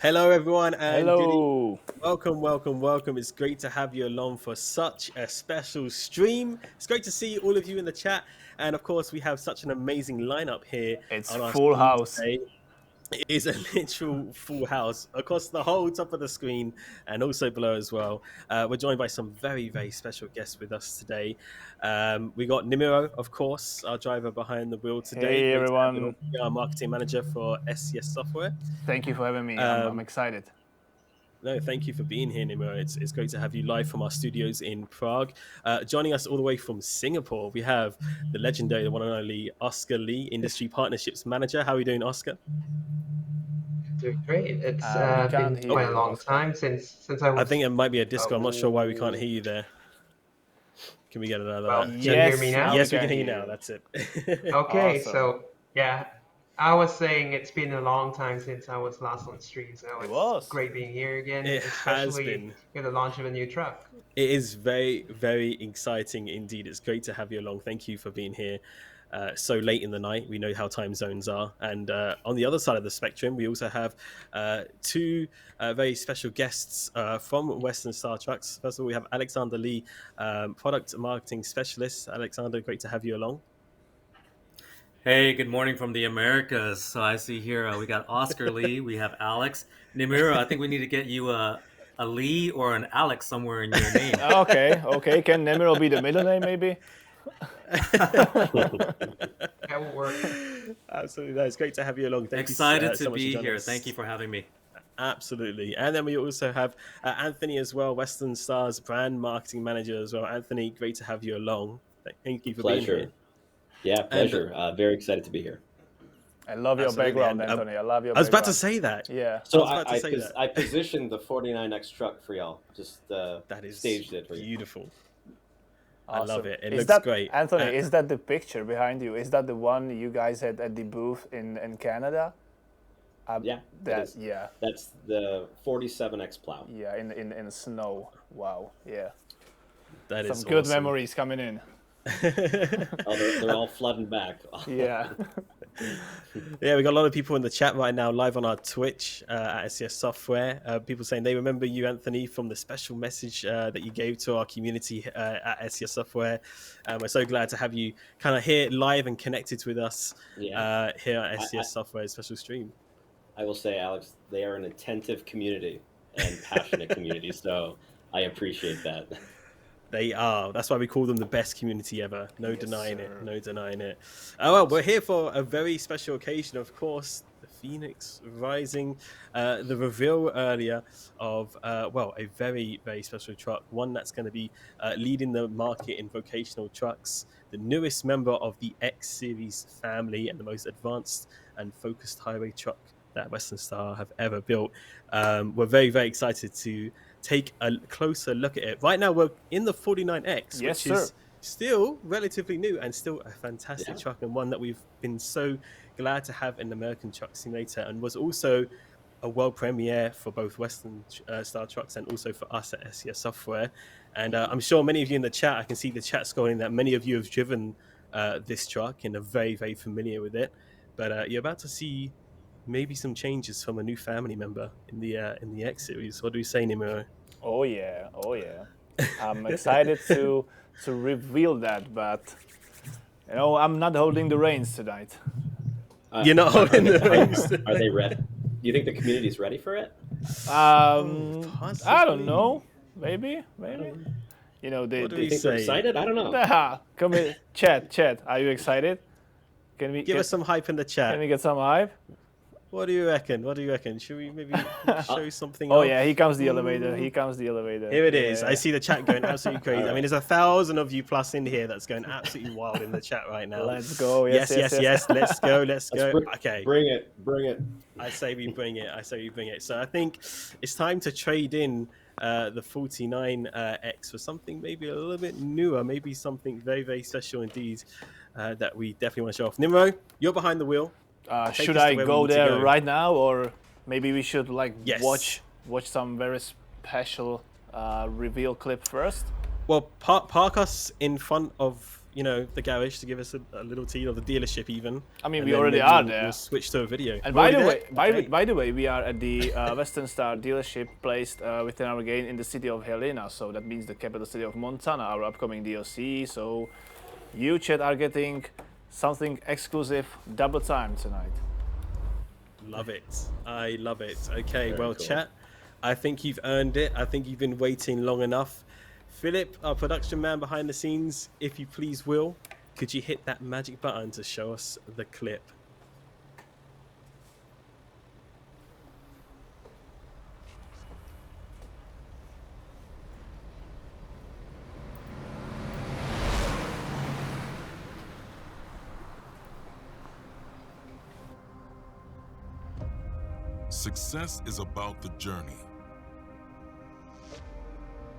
Hello, everyone, and good evening. Hello. Welcome, welcome, welcome. It's great to have you along for such a special stream. It's great to see all of you in the chat. And of course, we have such an amazing lineup here It's on our full stream house. today. It is a literal full house across the whole top of the screen and also below as well. We're joined by some very, very special guests with us today. We got Nimiro, of course, our driver behind the wheel today. Hey Great to have you everyone. along, our marketing manager for SCS Software. Thank you for having me. I'm Um, excited. No, thank you for being here, Nimo. It's great to have you live from our studios in Prague. Joining us all the way from Singapore, we have the legendary, the one and only Oscar Lee, Industry Partnerships Manager. How are you doing, Oscar? Doing great. It's We can't been hear Oh, quite a you, long Oscar. time since I I was. think it might be a disco. I'm not sure why we can't Oh, hear you there. Can we get another well, can check? you hear me Yes, now now? we Yes, we can can hear you hear now. you. That's it. Okay, Awesome. so yeah, I was saying it's been a long time since I was last on stream, so It it's was. great being here again, It has especially been. with the launch of a new truck. It is very, very exciting indeed. It's great to have you along. Thank you for being here so late in the night. We know how time zones are. And on the other side of the spectrum, we also have two very special guests from Western Star Trucks. First of all, we have Alexander Lee, product marketing specialist. Alexander, great to have you along. Hey, good morning from the Americas. So I see here we got Oscar Lee, we have Alex. Nimira, I think we need to get you a Lee or an Alex somewhere in your name. Okay. Can Nemiro be the middle name maybe? That will work. Absolutely. No, it's great to have you along. Thank you Excited to so much for be joining here. Thank you us. for having me. Absolutely. And then we also have Anthony as well, Western Stars brand marketing manager as well. Anthony, great to have you along. Thank you for being here. Pleasure. Yeah, And pleasure. Very excited to be here. I love your absolutely. background, And Anthony. I love your I was about to background. say that. Yeah. I So was about to say that. I positioned the 49X truck for y'all. Just That is staged it for you. beautiful. I Awesome. love it. It Is looks that great. Anthony, is that the picture behind you? Is that the one you guys had at the booth in Canada? Yeah, That it is. yeah. That's the 47X plow. Yeah, in snow. Wow. Yeah. That is Some good awesome. memories coming in. Oh, they're all flooding back. Yeah. Yeah, we got a lot of people in the chat right now, live on our Twitch at SCS Software. People saying they remember you, Anthony, from the special message that you gave to our community at SCS Software. We're so glad to have you kind of here live and connected with us Yeah. here at I, I, SCS Software special stream. I will say, Alex, they are an attentive community and passionate community. So I appreciate that. They are. That's why we call them the best community ever. No Yes, denying sir. it. No denying it. Oh, well, we're here for a very special occasion, of course. The Phoenix Rising, the reveal earlier of, a very, very special truck. One that's going to be leading the market in vocational trucks. The newest member of the X Series family and the most advanced and focused highway truck that Western Star have ever built. We're very, very excited to take a closer look at it. Right now, we're in the 49X, Yes, which sir. is still relatively new and still a fantastic Yeah. truck, and one that we've been so glad to have in the American Truck Simulator, and was also a world premiere for both Western Star Trucks and also for us at SCS Software. And I'm sure many of you in the chat, I can see the chat scrolling, that many of you have driven this truck and are very, very familiar with it. But you're about to see maybe some changes from a new family member in the X series. What do we say, Nimuro? Oh yeah. I'm excited to reveal that, but I'm not holding the reins tonight. You're not holding the reins. Are they ready? Do you think the community's ready for it? I don't Possibly. know. Maybe. What do Do you we think they're say? excited? I don't know. Come in, chat. Are you excited? Give us some hype in the chat. Can we get some hype? What do you reckon? Should we maybe show something Oh off? yeah, here comes the elevator. Here it is. Yeah. I see the chat going absolutely crazy. All I mean, there's 1,000 of you plus in here that's going absolutely wild in the chat right now. Let's go. Yes. Let's go. Okay. Bring it. I say we bring it. So I think it's time to trade in the 49X for something maybe a little bit newer, maybe something very, very special indeed that we definitely want to show off. Nimro, you're behind the wheel. Take Should us to I where we go need to there go. right now, or maybe we should Yes. watch some very special reveal clip first? Well, park us in front of the garage to give us a little tease, or the dealership even. I mean, And we then already maybe are we'll there. switch to a video. And We're by the already way, there? Okay. by the way, we are at the Western Star dealership placed within our game in the city of Helena. So that means the capital city of Montana, our upcoming DLC. So you, chat, are getting something exclusive double time tonight. Love it. I love it. Okay, Very well, cool. chat, I think you've earned it. I think you've been waiting long enough. Philip, our production man behind the scenes, if you please will, could you hit that magic button to show us the clip? Success is about the journey,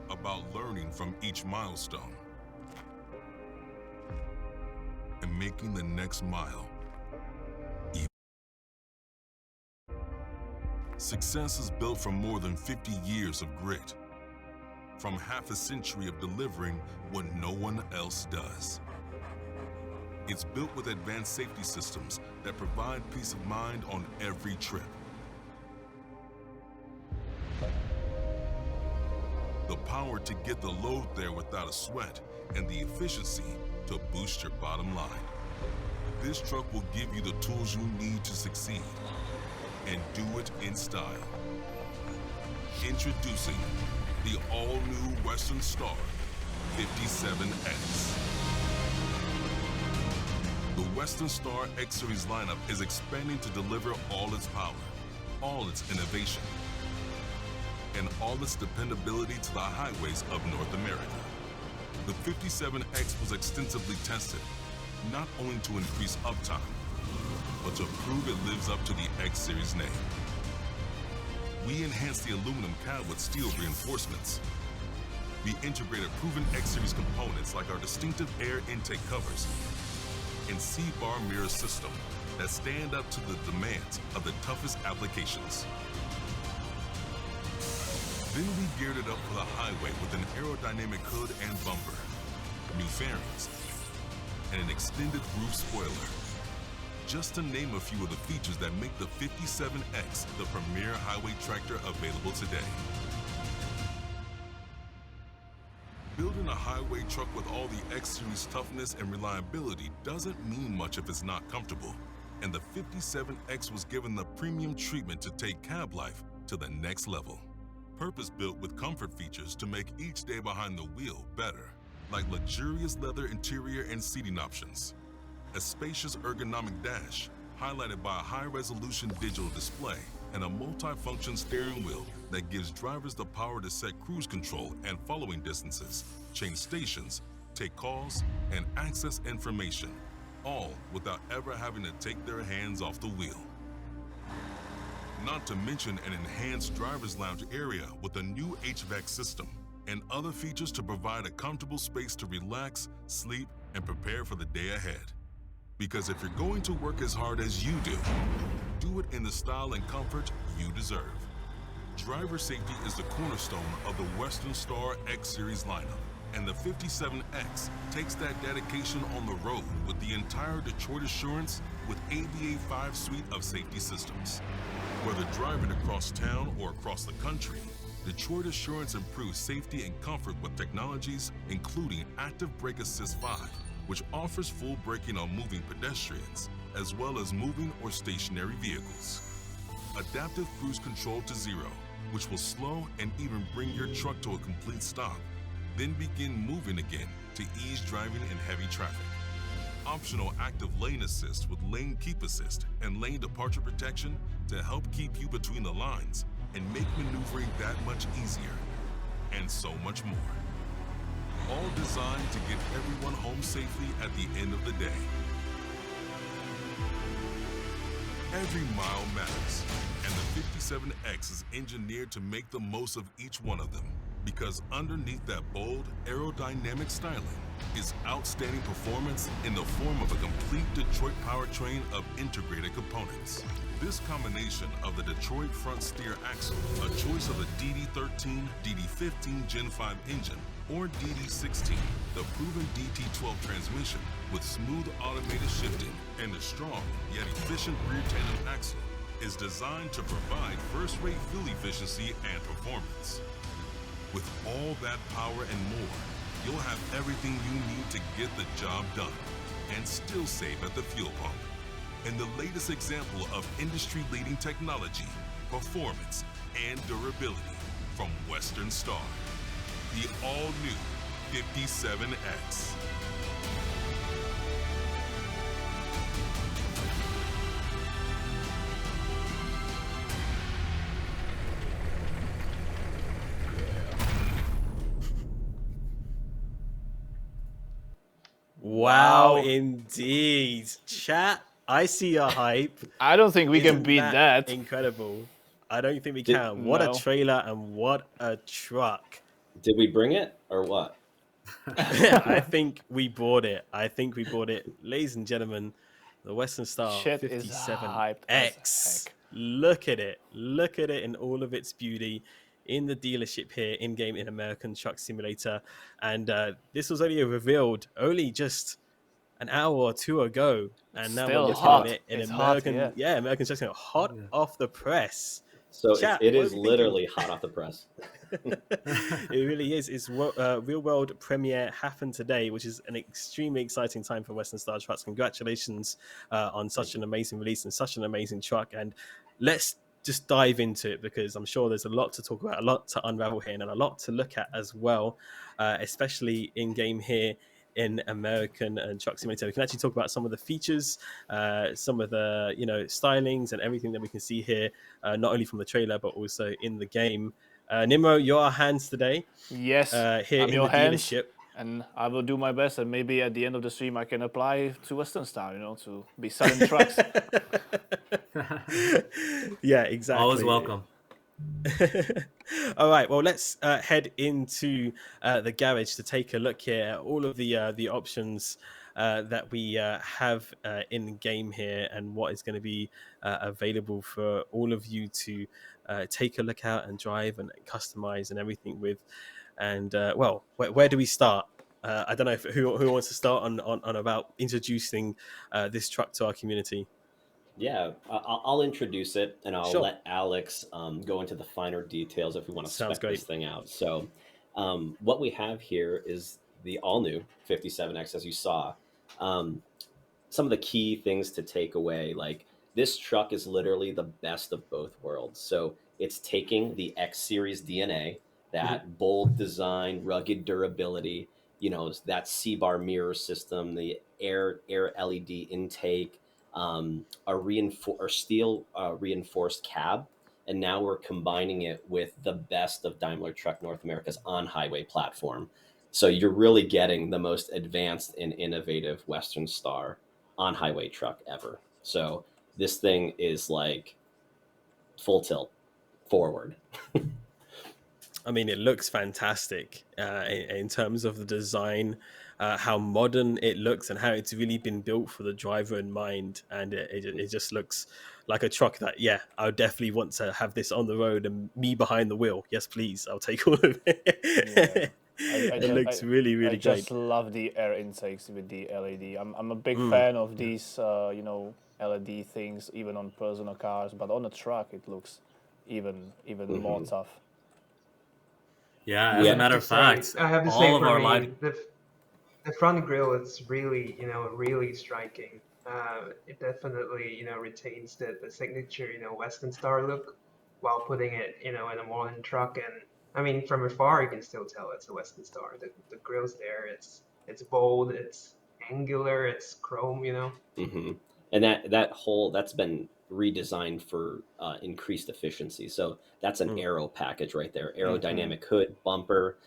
about learning from each milestone, and making the next mile easy. Success is built from more than 50 years of grit, from half a century of delivering what no one else does. It's built with advanced safety systems that provide peace of mind on every trip. The power to get the load there without a sweat, and the efficiency to boost your bottom line. This truck will give you the tools you need to succeed, and do it in style. Introducing the all-new Western Star 57X. The Western Star X Series lineup is expanding to deliver all its power, all its innovation, and all its dependability to the highways of North America. The 57X was extensively tested, not only to increase uptime, but to prove it lives up to the X Series name. We enhanced the aluminum cab with steel reinforcements. We integrated proven X Series components like our distinctive air intake covers and C-bar mirror system that stand up to the demands of the toughest applications. Then we geared it up for the highway with an aerodynamic hood and bumper, new fairings, and an extended roof spoiler. Just to name a few of the features that make the 57X the premier highway tractor available today. Building a highway truck with all the X Series toughness and reliability doesn't mean much if it's not comfortable. And the 57X was given the premium treatment to take cab life to the next level. Purpose-built with comfort features to make each day behind the wheel better, like luxurious leather interior and seating options, a spacious ergonomic dash highlighted by a high-resolution digital display, and a multi-function steering wheel that gives drivers the power to set cruise control and following distances, change stations, take calls, and access information, all without ever having to take their hands off the wheel. Not to mention an enhanced driver's lounge area with a new HVAC system and other features to provide a comfortable space to relax, sleep, and prepare for the day ahead. Because if you're going to work as hard as you do it in the style and comfort you deserve. Driver safety is the cornerstone of the Western Star X Series lineup, and the 57X takes that dedication on the road with the entire Detroit Assurance with ABA 5 suite of safety systems. Whether driving across town or across the country, Detroit Assurance improves safety and comfort with technologies including Active Brake Assist 5, which offers full braking on moving pedestrians, as well as moving or stationary vehicles. Adaptive Cruise Control to 0, which will slow and even bring your truck to a complete stop, then begin moving again to ease driving in heavy traffic. Optional Active Lane Assist with Lane Keep Assist and Lane Departure Protection to help keep you between the lines and make maneuvering that much easier, and so much more. All designed to get everyone home safely at the end of the day. Every mile matters, and the 57X is engineered to make the most of each one of them, because underneath that bold, aerodynamic styling is outstanding performance in the form of a complete Detroit powertrain of integrated components. This combination of the Detroit front steer axle, a choice of the DD13, DD15 Gen 5 engine, Or DD16, the proven DT12 transmission with smooth automated shifting and a strong yet efficient rear tandem axle is designed to provide first-rate fuel efficiency and performance. With all that power and more, you'll have everything you need to get the job done and still save at the fuel pump. And the latest example of industry-leading technology, performance, and durability from Western Star, the all-new 57X. Wow, Wow. indeed. Chat, I see your hype. I don't think we can Isn't beat that. incredible? I don't think we Did- can. What a No. trailer and what a truck. Did we bring it or what? I think we bought it. Ladies and gentlemen, the Western Star Chet is hyped as 57X. heck. Look at it. Look at it in all of its beauty in the dealership here in game in American Truck Simulator. And this was only revealed only just an hour or two ago. And now Still we're looking hot. at it in It's hot, American, yeah. American Truck Simulator, hot Yeah. off the press. So Chat, it what is are we thinking? literally hot off the press. It really is. Its real world premiere happened today, which is an extremely exciting time for Western Star Trucks. Congratulations on such an amazing release and such an amazing truck. And let's just dive into it because I'm sure there's a lot to talk about, a lot to unravel here, and a lot to look at as well, especially in game here in American and Truck Simulator. We can actually talk about some of the features, some of the stylings and everything that we can see here, not only from the trailer but also in the game. Nimro, you're our hands today. Yes, Here I'm in your the hands, dealership. and I will do my best. And maybe at the end of the stream, I can apply to Western Star, to be selling trucks. Yeah, exactly. Always welcome. All right, well, let's head into the garage to take a look here at all of the options that we have in game here and what is going to be available for all of you to take a look at and drive and customize and everything with. And well, where do we start? I don't know who wants to start on about introducing this truck to our community. Yeah, I'll introduce it and I'll Sure. let Alex go into the finer details if we want to Sounds spec this great. thing out. So, what we have here is the all new 57X, as you saw. Some of the key things to take away, like this truck is literally the best of both worlds. So, it's taking the X Series DNA, that bold design, rugged durability, that C-bar mirror system, the air LED intake, a steel reinforced cab, and now we're combining it with the best of Daimler Truck North America's on-highway platform. So you're really getting the most advanced and innovative Western Star on-highway truck ever. So this thing is like full tilt forward. I mean, it looks fantastic in terms of the design, how modern it looks, and how it's really been built for the driver in mind. And it just looks like a truck that, yeah, I would definitely want to have this on the road and me behind the wheel. Yes, please, I'll take all of it. It looks really, I really just great. love the air intakes with the LED. I'm a big Mm. fan of these, LED things, even on personal cars. But on a truck, it looks even more tough. Yeah, We as a have matter to of say, fact, I have to all say of for our me, lighting. the front grille is really, really striking. It definitely, retains the signature, Western Star look while putting it, in a modern truck. And I mean, from afar, you can still tell it's a Western Star. The grille's there. It's bold. It's angular. It's chrome. hmm And that's been redesigned for increased efficiency. So that's an Mm. aero package right there: Mhm. aerodynamic hood, bumper.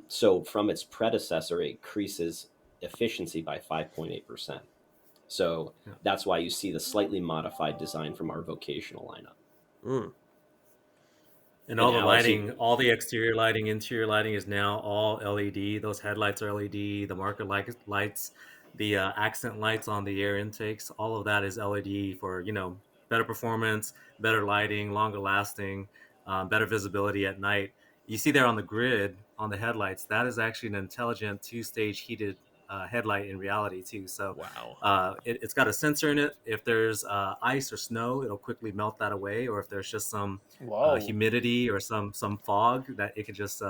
So from its predecessor, it increases efficiency by 5.8%. So Yeah. that's why you see the slightly modified design from our vocational lineup. Mm. And And all the Alex, lighting, all the exterior lighting, interior lighting is now all LED. Those headlights are LED. The marker lights, the accent lights on the air intakes, all of that is LED for better performance, better lighting, longer lasting, better visibility at night. You see there on the grid, on the headlights, that is actually an intelligent two-stage heated headlight in reality too. So Wow. it's got a sensor in it. If there's ice or snow, it'll quickly melt that away. Or if there's just some Wow. humidity or some fog, that it could just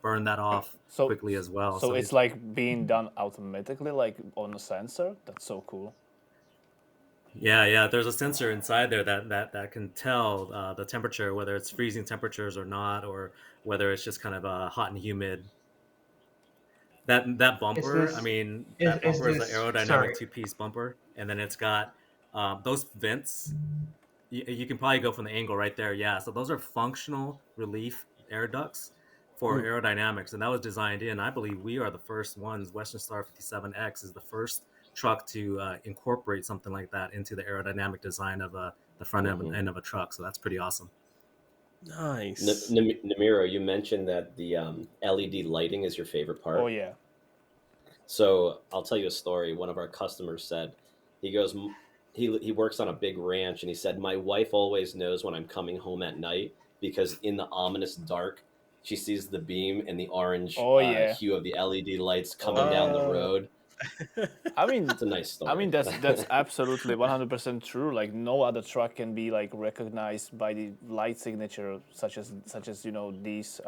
burn that off So quickly as well. so So it's like being done automatically, like on a sensor. That's so cool. yeah, there's a sensor inside there that can tell the temperature, whether it's freezing temperatures or not, or whether it's just kind of hot and humid. That Is bumper, I this mean, that is bumper is an this aerodynamic sorry? two-piece bumper, and then it's got those vents. You can probably go from the angle right there. Yeah, so those are functional relief air ducts for Mm. aerodynamics, and that was designed in. I believe we are the first ones. Western Star 57X is the first truck to incorporate something like that into the aerodynamic design of the front end of a truck. So that's pretty awesome. Nice. Namiro, you mentioned that the LED lighting is your favorite Oh part. yeah. So I'll tell you a story. One of our customers said, he goes, he works on a big ranch, and he said, my wife always knows when I'm coming home at night because in the ominous dark, she sees the beam and the orange Oh yeah. hue of the LED lights Oh coming yeah. down the Oh. road. I mean, It's a nice story. that's absolutely 100% true. Like no other truck can be like recognized by the light signature such as these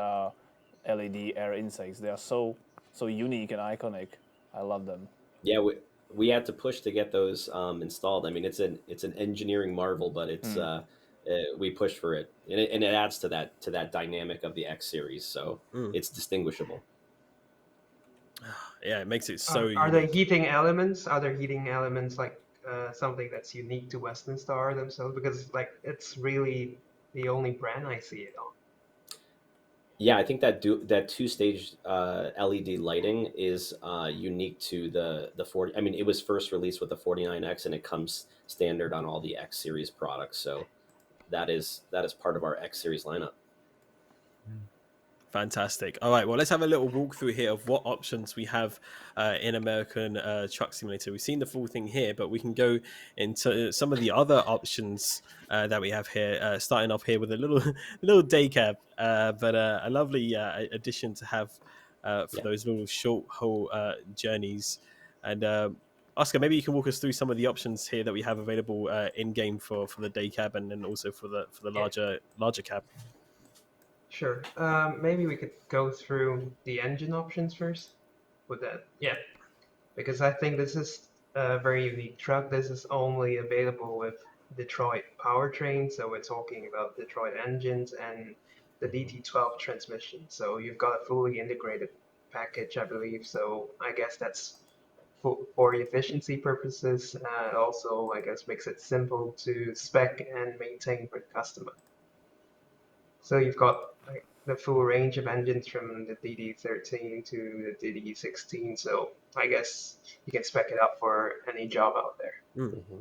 LED air intakes. They are so unique and iconic. I love them. Yeah, we had to push to get those installed. I mean, it's an engineering marvel, but we pushed for it, and it adds to that dynamic of the X series, so Mm. it's distinguishable. Yeah, it makes it so Are there unique. heating elements? Are there heating elements like something that's unique to Western Star themselves? Because like it's really the only brand I see it on. Yeah, I think that two-stage LED lighting is unique to the 40. I mean, it was first released with the 49X, and it comes standard on all the X series products. So that is part of our X series lineup. Fantastic. All right, well, let's have a little walkthrough here of what options we have in American Truck Simulator. We've seen the full thing here, but we can go into some of the other options that we have here. Starting off here with a little little day cab, but a lovely addition to have for Yeah. those little short haul journeys. And Oscar, maybe you can walk us through some of the options here that we have available in game for the day cab, and then also for the Yeah, larger cab. sure. Maybe we could go through the engine options first. With that, yeah, because I think this is a very unique truck. This is only available with Detroit powertrain, so we're talking about Detroit engines and the DT12 transmission. So you've got a fully integrated package, I believe. So I guess that's for efficiency purposes. Also, I guess makes it simple to spec and maintain for the customer. So you've got like the full range of engines from the DD13 to the DD16. So I guess you can spec it up for any job out there. Mm. Hmm.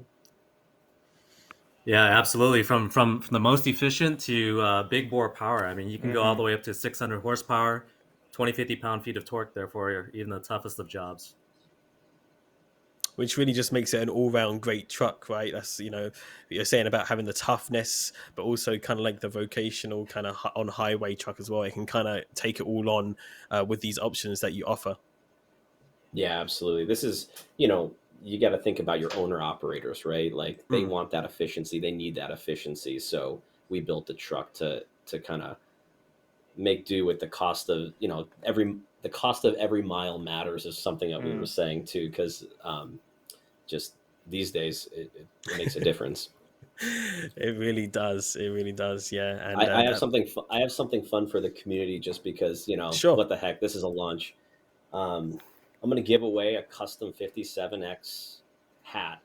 Yeah, absolutely. From the most efficient to big bore power. I mean, you can go all the way up to 600 horsepower, 50 pound-feet of torque there for even the toughest of jobs. Which really just makes it an all-round great truck, right? That's you're saying about having the toughness, but also kind of like the vocational kind of on highway truck as well. It can kind of take it all on with these options that you offer. Yeah, absolutely. This is, you got to think about your owner operators, right? Like they Mm. want that efficiency, they need that efficiency. So we built the truck to kind of make do with the cost of, the cost of every mile matters is something that we were saying too, because just these days it makes a difference. It really does. It really does. Yeah, and I have that I have something fun for the community just because, sure. what the heck, this is a launch. I'm going to give away a custom 57X hat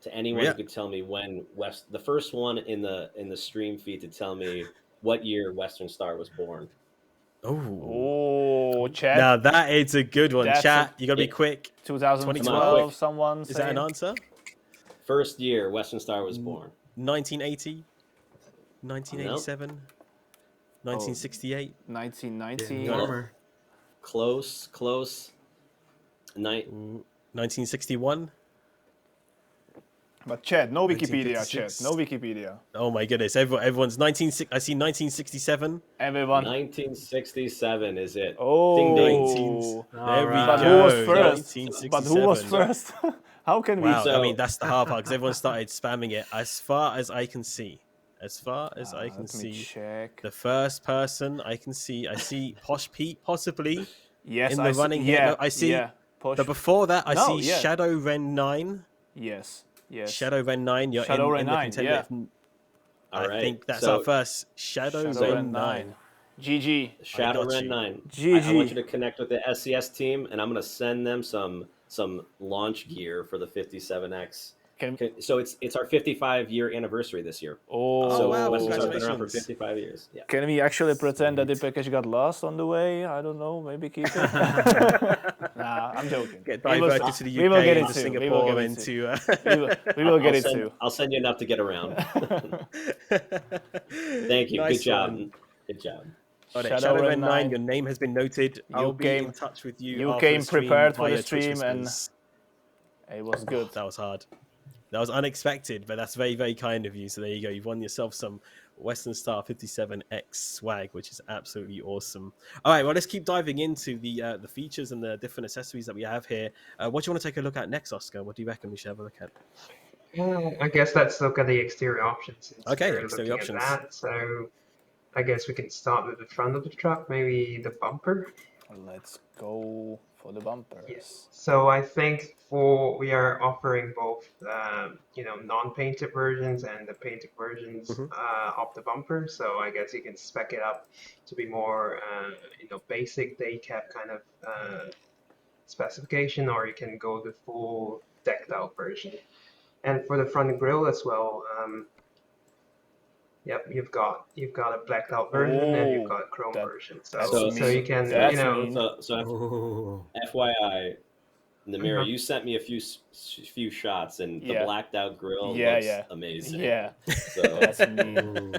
to anyone who Yeah. could tell me when the first one in the stream feed to tell me what year Western Star was born. Oh, Oh, chat. now that is a good one. That's a Chat, you got to be Yeah, quick. come on, 2012. 2012. quick. Someone Is that an saying. answer? First year Western Star was born. 1980, No, 1987, Oh, 1968. Getting 1990. clo- warmer. close. Night. 1961. But chat, no Wikipedia, 1956. chat, no Wikipedia. Oh my goodness! Everyone's 19. I see 1967. Everyone. 1967 is it. Oh. Ding ding. 19. All There we right. But go. who was first? 1967. But who was first? How can we? Wow. I mean, So- that's the hard part because everyone started spamming it. As far as I can see, as far as I can Let me see, check. the first person I see Posh Pete possibly Yes, in the I see, running here. yeah, No, I see. Yeah, push. But before that, I No, see yeah. Shadow Ren 9. Yes, yes. Shadow Ren 9. You're Shadow Ren in the 9, contender. yeah. If- All I right. think that's so our first Shadow Shadow Ren 9. GG. Shadow got Red you. 9. GG. I want you to connect with the SCS team, and I'm going to send them some launch gear for the 57X. So it's our 55-year anniversary this year. Oh, So wow, Western Star's been around for congratulations. 55 years. Yeah. Can we actually pretend that the Sweet. package got lost on the way? I don't know. Maybe keep it. Nah, I'm joking. Get We will- diverted to the we will UK, get into it too. We will Singapore, get it into. We will get it too. I'll send you enough to get around. Thank you. Nice Good job. one. Good job. Got it. Shadow Shadow Ren Ren 9, 9. your name has been noted. I'll be came- in touch with you. you after came the stream prepared for the via Twitch stream and- Whispers. It was good. That was hard. That was unexpected, but that's very, very kind of you. So there you go. You've won yourself some Western Star 57X swag, which is absolutely awesome. All right, well, let's keep diving into the features and the different accessories that we have here. What do you want to take a look at next, Oscar? What do you reckon we should have a look at? I guess let's look at the exterior options. Since Okay, we're exterior looking options. at that. So I guess we can start with the front of the truck, maybe the bumper. Let's go for the bumpers. Yes. So I think we are offering both, non-painted versions and the painted versions of the bumper. So I guess you can spec it up to be more, basic day cap kind of specification, or you can go the full decked out version. And for the front grille as well, yep, you've got a blacked out version and you've got a chrome version. So you can, That's you know, mean. So Ooh. FYI, Namira, you sent me a few shots, and the Yeah. blacked out grill Yeah, looks yeah. amazing. Yeah, So that's mean. Ooh.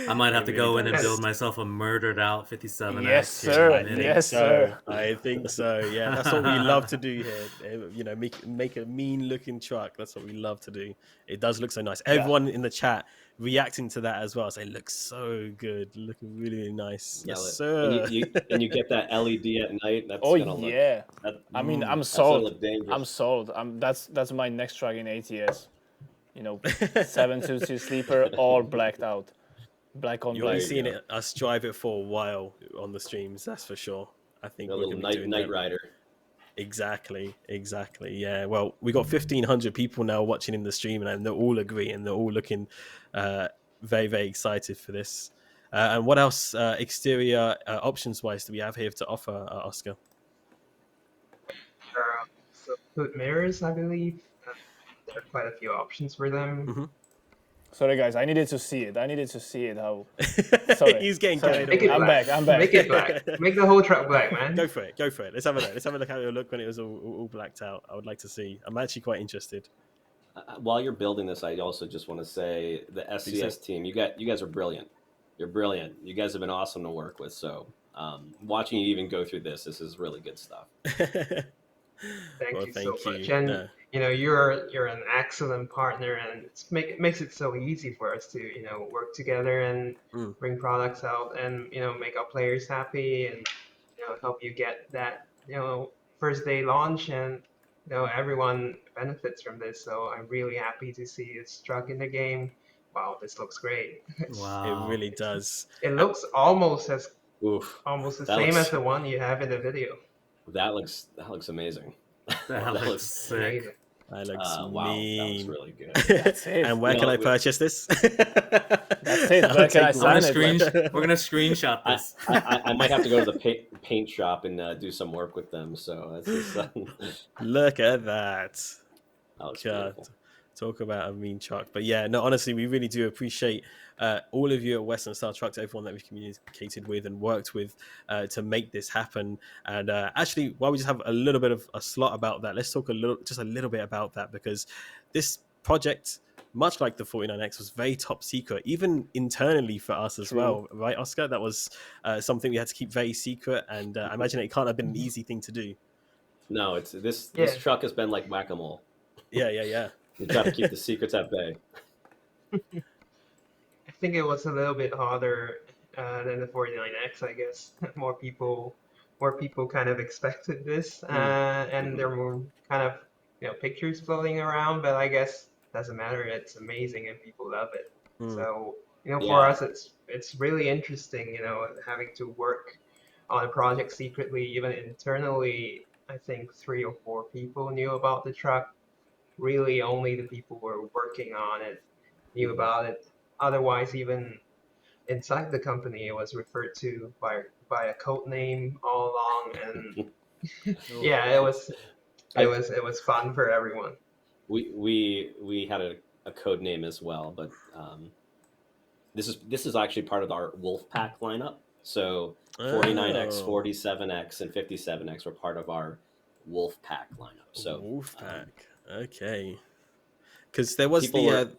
I might have It to really go in and does. build myself a murdered out 57X. Yes, here sir. in a I minute. think Yes, so. sir. I think so. Yeah, that's what we love to do here. Make a mean looking truck. That's what we love to do. It does look so nice. Everyone in the chat reacting to that as well. Saying looks so good, looking really, really nice. Smell Yes, it. sir. And you get that LED at night. That's Oh gonna look. yeah. That, I mean, I'm that's gonna sold. look dangerous. I'm sold. That's my next truck in ATS. 722 sleeper, all blacked out, black on You'll black. be There you seeing go. it us drive it for a while on the streams. That's for sure. I think A we're little gonna be doing night that. rider. Exactly. Yeah. Well, we got 1,500 people now watching in the stream, and they're all agreeing. They're all looking very, very excited for this. And what else exterior options wise do we have here to offer, Oscar? So hood mirrors, I believe. There are quite a few options for them. Sorry guys, I needed to see it. How? Sorry. He's getting Sorry. carried Make it away. black. I'm back. Make it black. Make the whole truck black, man. Go for it. Let's have a look. Let's have a look how it would look when it was all blacked out. I would like to see. I'm actually quite interested. While you're building this, I also just want to say the SCS team. You guys are brilliant. You're brilliant. You guys have been awesome to work with. So watching you even go through this is really good stuff. Thank Well, you thank so you. much. And No. you're an excellent partner, and it makes it so easy for us to work together and bring products out, and make our players happy, and help you get that first day launch, and everyone benefits from this. So I'm really happy to see this truck in the game. Wow, this looks great. Wow. It really does. It looks almost the That same looks- as the one you have in the video. That looks amazing. That looks sick. Amazing. That looks Wow, that looks mean. really good. That's it. And where You can know, I purchase this? That's it. I'll Where can I take sign one. it? We're gonna screenshot this. I might have to go to the paint shop and do some work with them. So that's just, Look at that. that looks God, beautiful. talk about a mean truck. But yeah, no, honestly, we really do appreciate all of you at Western Star Trucks, everyone that we've communicated with and worked with to make this happen. And actually, while we just have a little bit of a slot about that, let's talk a little bit about that, because this project, much like the 49X, was very top secret, even internally for us as well, right, Oscar? That was something we had to keep very secret, and I imagine it can't have been an easy thing to do. No, it's this Yeah. truck has been like whack-a-mole. Yeah. You try to keep the secrets at bay. I think it was a little bit harder than the 49X, I guess. More people kind of expected this, and there were kind of pictures floating around. But I guess doesn't matter. It's amazing and people love it. Mm. So for Yeah. us, it's really interesting. Having to work on a project secretly, even internally. I think 3 or 4 people knew about the truck. Really, only the people who were working on it knew Mhm. about it. Otherwise, even inside the company, it was referred to by a code name all along, and Oh, yeah, I it was fun for everyone. we had a code name as well, but this is actually part of our Wolf Pack lineup. So 49X, oh, 47X, and 57X were part of our Wolf Pack lineup. So Wolfpack. Okay, because there was people were,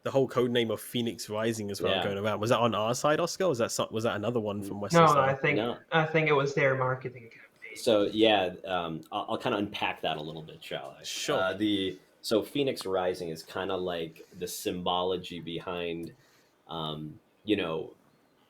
the whole code name of Phoenix Rising as well yeah. going around. Was that on our side, Oscar? Or was that another one from Western No, Star? No. I think it was their marketing campaign. So yeah, I'll kind of unpack that a little bit, shall I? Sure. So Phoenix Rising is kind of like the symbology behind, um, you know,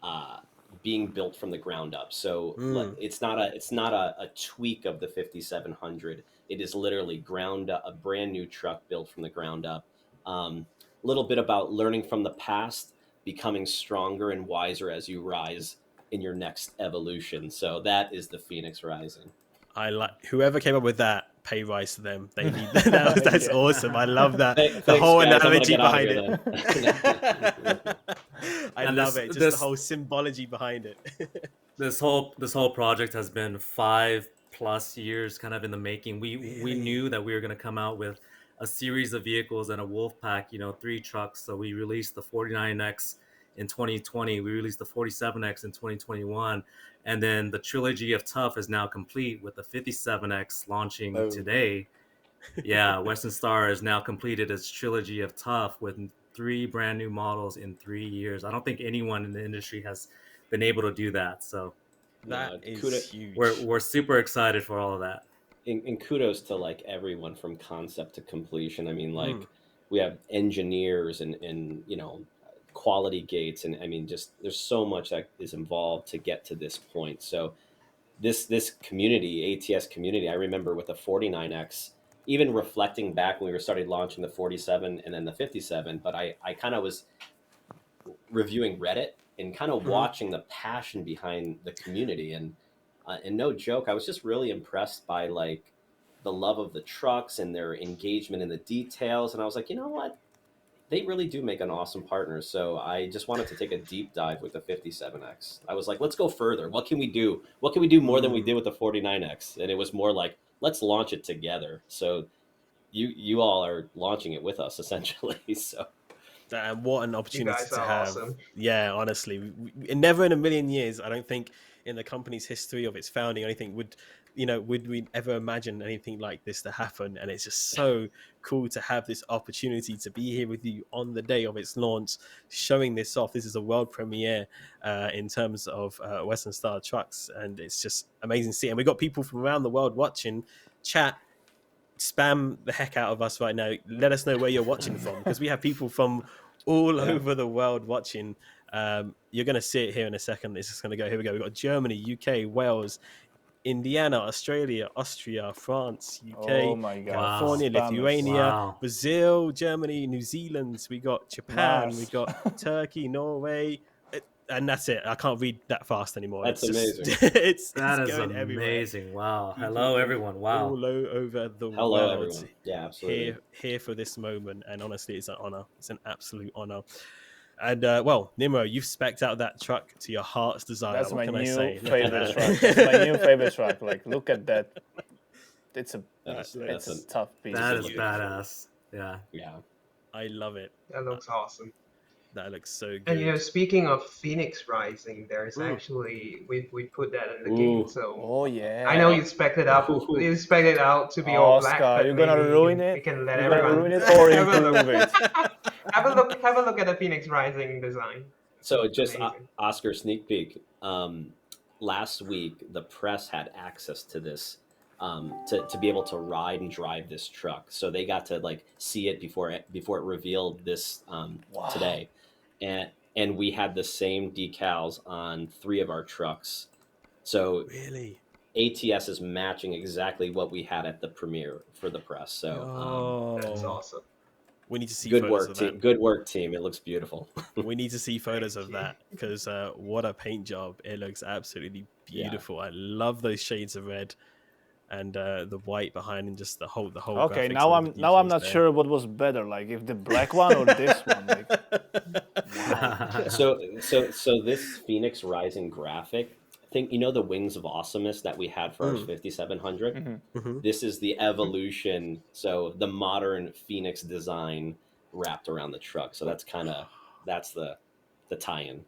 uh, being built from the ground up. So Mm. it's not a tweak of the 5700. It is literally ground up, a brand new truck built from the ground up. A little bit about learning from the past, becoming stronger and wiser as you rise in your next evolution. So that is the Phoenix Rising. I like whoever came up with that. Pay rise to them. They need that's Yeah. awesome. I love that. The Thanks, whole guys. I'm gonna analogy get out of behind here it. then. I And love this it. Just the this whole symbology behind it. this whole project has been 5+ years kind of in the making. We Really? knew that we were going to come out with a series of vehicles and a wolf pack, 3 trucks. So we released the 49X in 2020, we released the 47X in 2021, and then the trilogy of tough is now complete with the 57X launching Boom. today. Yeah, Western Star has now completed its trilogy of tough with 3 brand new models in 3 years. I don't think anyone in the industry has been able to do that. So That No, is kudos, we're huge. we're super excited for all of that. and kudos to like everyone from concept to completion. I mean, Mm. like we have engineers and quality gates, and I mean, just there's so much that is involved to get to this point. So this community, ATS community, I remember with the 49X, even reflecting back when we were started launching the 47 and then the 57. But I kind of was reviewing Reddit and kind of Mhm. watching the passion behind the community, and no joke, I was just really impressed by like the love of the trucks and their engagement in the details, and I was like, you know what, they really do make an awesome partner. So I just wanted to take a deep dive with the 57X. I was like, let's go further. What can we do? What can we do more than we Mm. did with the 49X? And it was more like, let's launch it together. So you all are launching it with us essentially. So And what an You opportunity guys to are have. awesome. Yeah, honestly, never in a million years, I don't think in the company's history of its founding, anything would we ever imagine anything like this to happen? And it's just so cool to have this opportunity to be here with you on the day of its launch, showing this off. This is a world premiere in terms of Western Star trucks, and it's just amazing to see. And we got people from around the world watching. Chat, spam the heck out of us right now. Let us know where you're watching from, because we have people from all yeah. over the world watching. You're going to see it here in a second. It's just going to go. Here we go. We've got Germany, UK, Wales, Indiana, Australia, Austria, France, Oh UK, my God, Wow. California, spammers. Lithuania, Wow. Brazil, Germany, New Zealand. We got Japan. We Mars. got Turkey, Norway, and that's it. I can't read that fast anymore. That's It's just amazing. it's That is going everywhere. amazing. Wow. People Hello, from everyone. Wow. all over the Hello, world everyone. Yeah, absolutely. here for this moment, and honestly, it's an honor. It's an absolute honor. And well, Nimro, you've specced out that truck to your heart's desire. That's What my can I new say? Look at favorite truck. That's my new that. favorite truck. Like, look at that. It's a That's That that's looks a it's tough piece. That super is looking. beautiful. badass. Yeah. Yeah. I love it. That looks awesome. That looks so And good. speaking of Phoenix Rising, there's Mm. actually we put that in the game. Ooh. So Oh I know yeah. you spec it up. Ooh. You spec it out to be all black, Oscar, but you're gonna maybe ruin it. we can let You're gonna everyone ruin it or have a look. improve it. Have a look at the Phoenix Rising design. So It's just amazing. Oscar sneak peek. Last week, the press had access to this to be able to ride and drive this truck. So they got to like see it before it revealed this today, and we had the same decals on 3 of our trucks. So Really? ATS is matching exactly what we had at the premiere for the press. So That's Oh, awesome. we need to see good photos work, of that. team. Good work, team. It looks beautiful. We need to see photos Thank of you. that because what a paint job! It looks absolutely Yeah. beautiful. I love those shades of red and the white behind, and just the whole Okay, graphics and all the now I'm details not there. sure what was better, like if the black one or this one. Like, wow. So this Phoenix Rising graphic, I think the Wings of Awesomeness that we had for our Mm, 5700. Hmm. hmm. This is the evolution. So the modern Phoenix design wrapped around the truck. So that's the tie-in.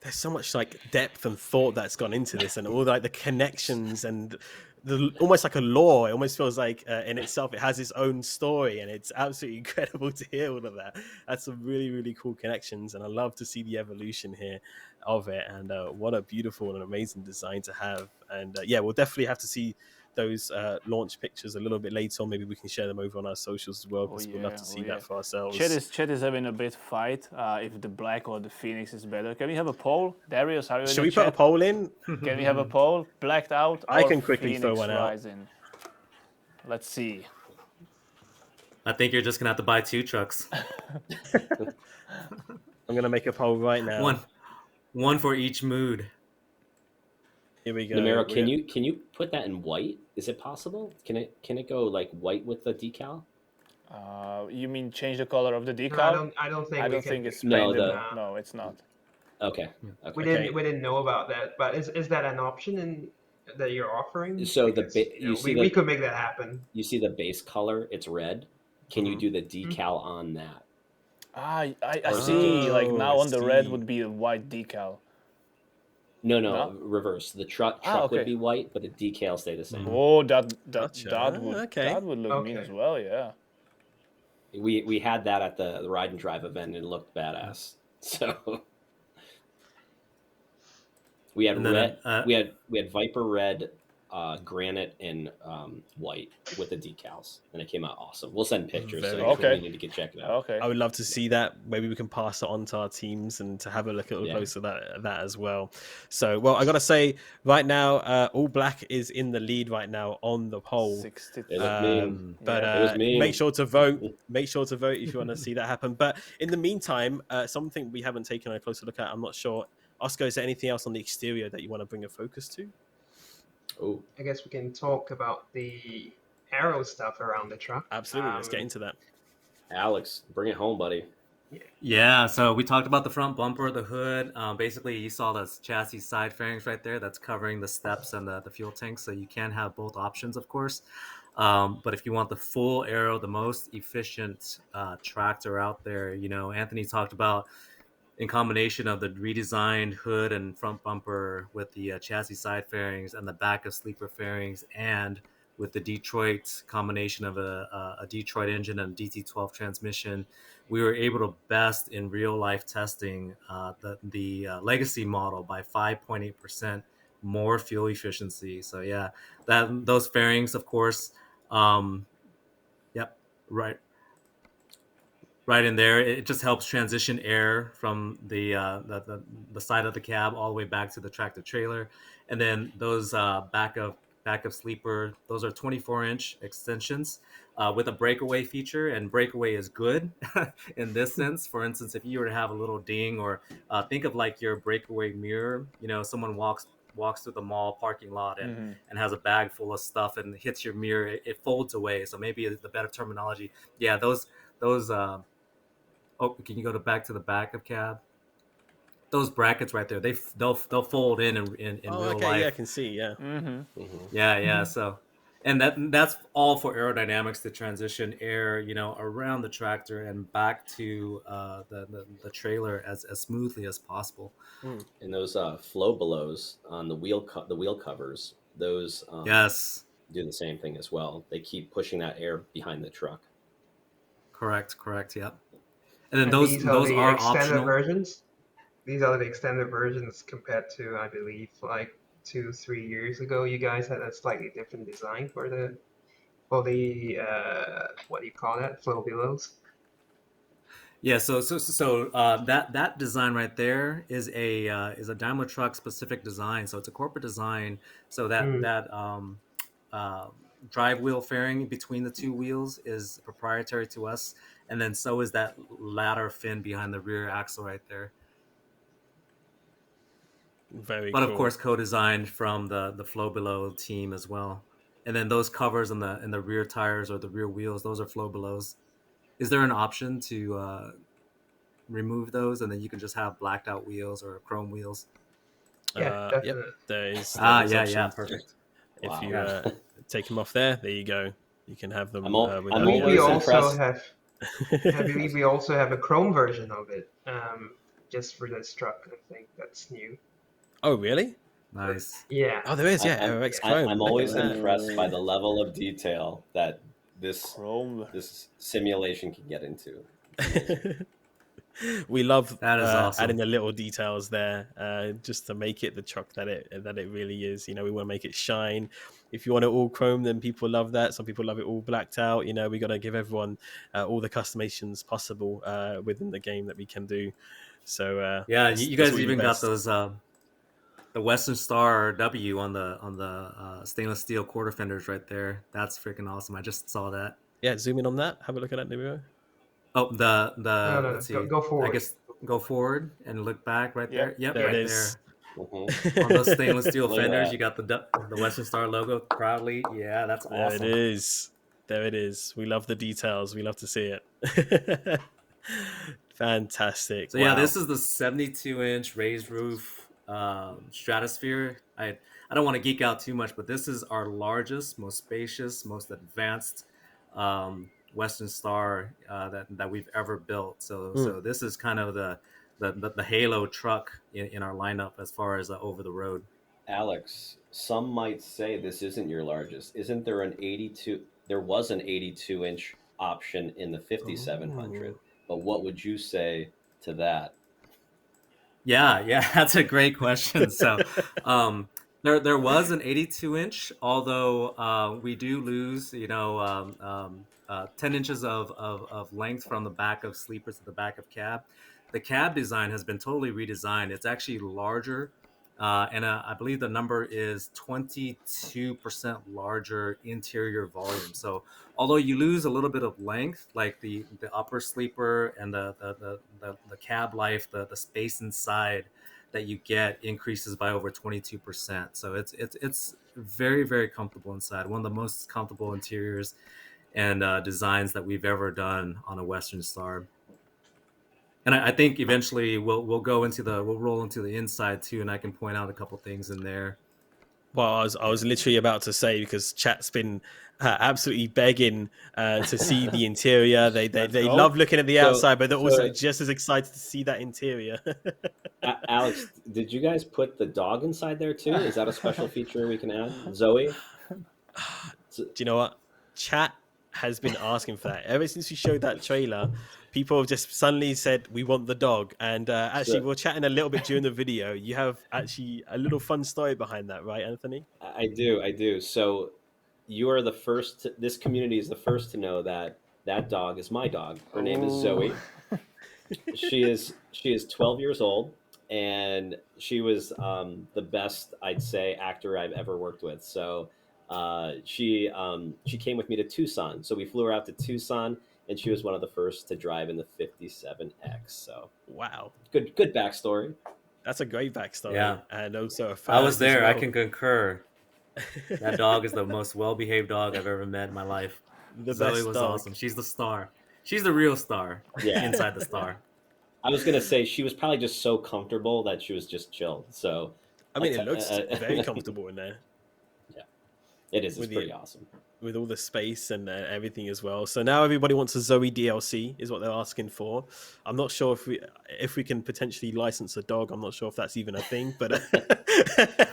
There's so much like depth and thought that's gone into this, and all like the connections and the almost like a lore. It almost feels like in itself it has its own story, and it's absolutely incredible to hear all of that. That's some really cool connections, and I love to see the evolution here of it. And what a beautiful and amazing design to have. And yeah, we'll definitely have to see those launch pictures a little bit later on. Maybe we can share them over on our socials as well Oh because we'd love yeah, to oh see yeah. that for ourselves. Chat is having a bit fight if the black or the Phoenix is better. Can we have a poll? Darius, are you in Should the we put a chat? poll in? Can we have a poll? Blacked out I or can quickly throw Phoenix one out. Rising? Let's see. I think you're just gonna have to buy 2 trucks. I'm gonna make a poll right now. One for each mood. Here we go. Numero, can you put that in white? Is it possible? Can it go like white with the decal? You mean change the color of the No, I decal? don't. I don't think I we don't can think do it's No, that. paintable. the Nah, No, it's not. okay. we Okay. didn't. We didn't know about that. But is that an option in that you're offering? So Because you see we could make that happen. the base color, it's red. Can you Mhm. do the decal on that? I Or is it just see. Like Oh, I now on the red see. would be a white decal. no, No? reverse. The truck would Okay. be white, but the decal stay the same. Mhm. Oh, Gotcha. Ah, okay. that would look mean Okay. as well. Yeah. We had that at the ride and drive event and it looked badass. So we had And then red. We had Viper red, granite, and white with the decals, and it came out awesome. We'll send pictures, so Very you, Okay. cool. you need to check it out. Okay. I would love to see that. Maybe we can pass it on to our teams and to have a look at Yeah. close at that as well. So, well, I gotta say, right now, All Black is in the lead right now on the poll. 60. It was mean. But Yeah. It was mean. make sure to vote. Make sure to vote if you want to see that happen. But in the meantime, something we haven't taken a closer look at. I'm not sure. Oscar, is there anything else on the exterior that you want to bring a focus to? Oh, I guess we can talk about the aero stuff around the truck. Absolutely. Let's get into that. Alex, bring it home, buddy. Yeah, so we talked about the front bumper, the hood. Basically, you saw the chassis side fairings right there. That's covering the steps and the fuel tank. So you can have both options, of course. But if you want the full aero, the most efficient tractor out there, Anthony talked about in combination of the redesigned hood and front bumper with the chassis side fairings and the back of sleeper fairings, and with the Detroit combination of a Detroit engine and a DT12 transmission, we were able to best in real life testing the legacy model by 5.8% more fuel efficiency. So yeah, those fairings, of course. Yep, right right in there. It just helps transition air from the side of the cab all the way back to the tractor trailer. And then those back of sleeper, those are 24-inch extensions with a breakaway feature, and breakaway is good in this sense. For instance, if you were to have a little ding, or think of like your breakaway mirror, someone walks through the mall parking lot Mm-hmm. and has a bag full of stuff and hits your mirror, it folds away. So maybe the better terminology, yeah, those oh, can you go back to the back of cab? Those brackets right there, they'll fold in Oh, real okay. Yeah, I life. can see. Yeah. Mm-hmm. Yeah. So, and that's all for aerodynamics to transition air, around the tractor and back to the trailer as smoothly as possible. Mm. And those flow belows on the wheel covers, those Yes, do the same thing as well. They keep pushing that air behind the truck. correct. Yep. And then And these are those the are extended optional. versions. These are the extended versions compared to, I believe, like 2, 3 years ago, you guys had a slightly different design for the what do you call that? Flow belows. Yeah, that design right there is a Daimler Truck specific design. So it's a corporate design. So Hmm. uh, drive wheel fairing between the two wheels is proprietary to us, and then so is that ladder fin behind the rear axle right there. Very But of cool. course, co-designed from the Flow Below team as well. And then those covers in the rear tires or the rear wheels, those are Flow Belows. Is there an option to remove those, and then you can just have blacked out wheels or chrome wheels? Yeah, Yep, definitely. there Ah, is yeah, options. perfect. If Wow. you Yeah, take them off there you go. You can have I'm them al- I with I'm only believe we always those. also impressed. have I believe we also have a chrome version of it, just for this truck. I think that's new. Oh, really? But nice. yeah, Oh, there is. Yeah, I'm RX yeah, Chrome. I'm Look at always that. impressed by Oh, the level of detail that this Chrome. this simulation can get into. It's amazing. We love That is adding awesome. the little details there, just to make it the truck that it really is. We want to make it shine. If you want it all chrome, then people love that. Some people love it all blacked out. We got to give everyone all the customizations possible within the game that we can do. So Yeah, that's you that's guys what we do even got best. those the Western Star W on the stainless steel quarter fenders right there. That's freaking awesome. I just saw that. Yeah, zoom in on that. Have a look at that, Nero. Oh, no, the no, no, let's go see. go I forward. guess go forward and look back right there. Yep. Yep, There it Yep. right is. there. Hmm. On those stainless steel Look at fenders, that. you got the Western Star logo proudly. Yeah, that's There it awesome. is. There it is. We love the details. We love to see it. Fantastic. So yeah, Wow. this is the 72-inch raised roof Stratosphere. I don't want to geek out too much, but this is our largest, most spacious, most advanced Western Star that we've ever built. Mm. So this is kind of the Halo truck in our lineup as far as over the road. Alex, some might say this isn't your largest. Isn't there an 82? There was an 82-inch option in the 5700. Oh. But what would you say to that? Yeah, that's a great question. So, there was an 82-inch, although we do lose, 10 inches of length from the back of sleepers to the back of cab. The cab design has been totally redesigned. It's actually larger, and I believe the number is 22% larger interior volume. So, although you lose a little bit of length, like the upper sleeper and the cab life, the space inside that you get increases by over 22%. So it's very, very comfortable inside. One of the most comfortable interiors and designs that we've ever done on a Western Star. And I think eventually we'll roll into the inside too, and I can point out a couple things in there. Well, I was literally about to say, because chat's been absolutely begging to see the interior. They they Let's they go. love looking at the So, outside, but they're also so just as excited to see that interior. Alex, did you guys put the dog inside there too? Is that a special feature we can add? Zoe? Do you know what? Chat has been asking for that ever since we showed that trailer. People have just suddenly said we want the dog, and actually, So, we we're chatting a little bit during the video. You have actually a little fun story behind that, right, Anthony? I do. So you are the first. This community is the first to know that that dog is my dog. Her name is Oh. Zoe. She is 12 years old, and she was the best, I'd say, actor I've ever worked with. So she came with me to Tucson. So we flew her out to Tucson, and she was one of the first to drive in the 57X. So Wow, good backstory. that's a great backstory, Yeah, and also a I was first as there. I well. can concur. That dog is the most well-behaved dog I've ever met in my life. The Zoe best was dog. awesome. She's the star. She's the real star Yeah, inside the star. I was gonna say she was probably just so comfortable that she was just chilled. So I mean, like, it looks very comfortable in there yeah, it is. It's with pretty the awesome. with all the space and everything as well. So now everybody wants a Zoe DLC, is what they're asking for. I'm not sure if we can potentially license a dog. I'm not sure if that's even a thing, but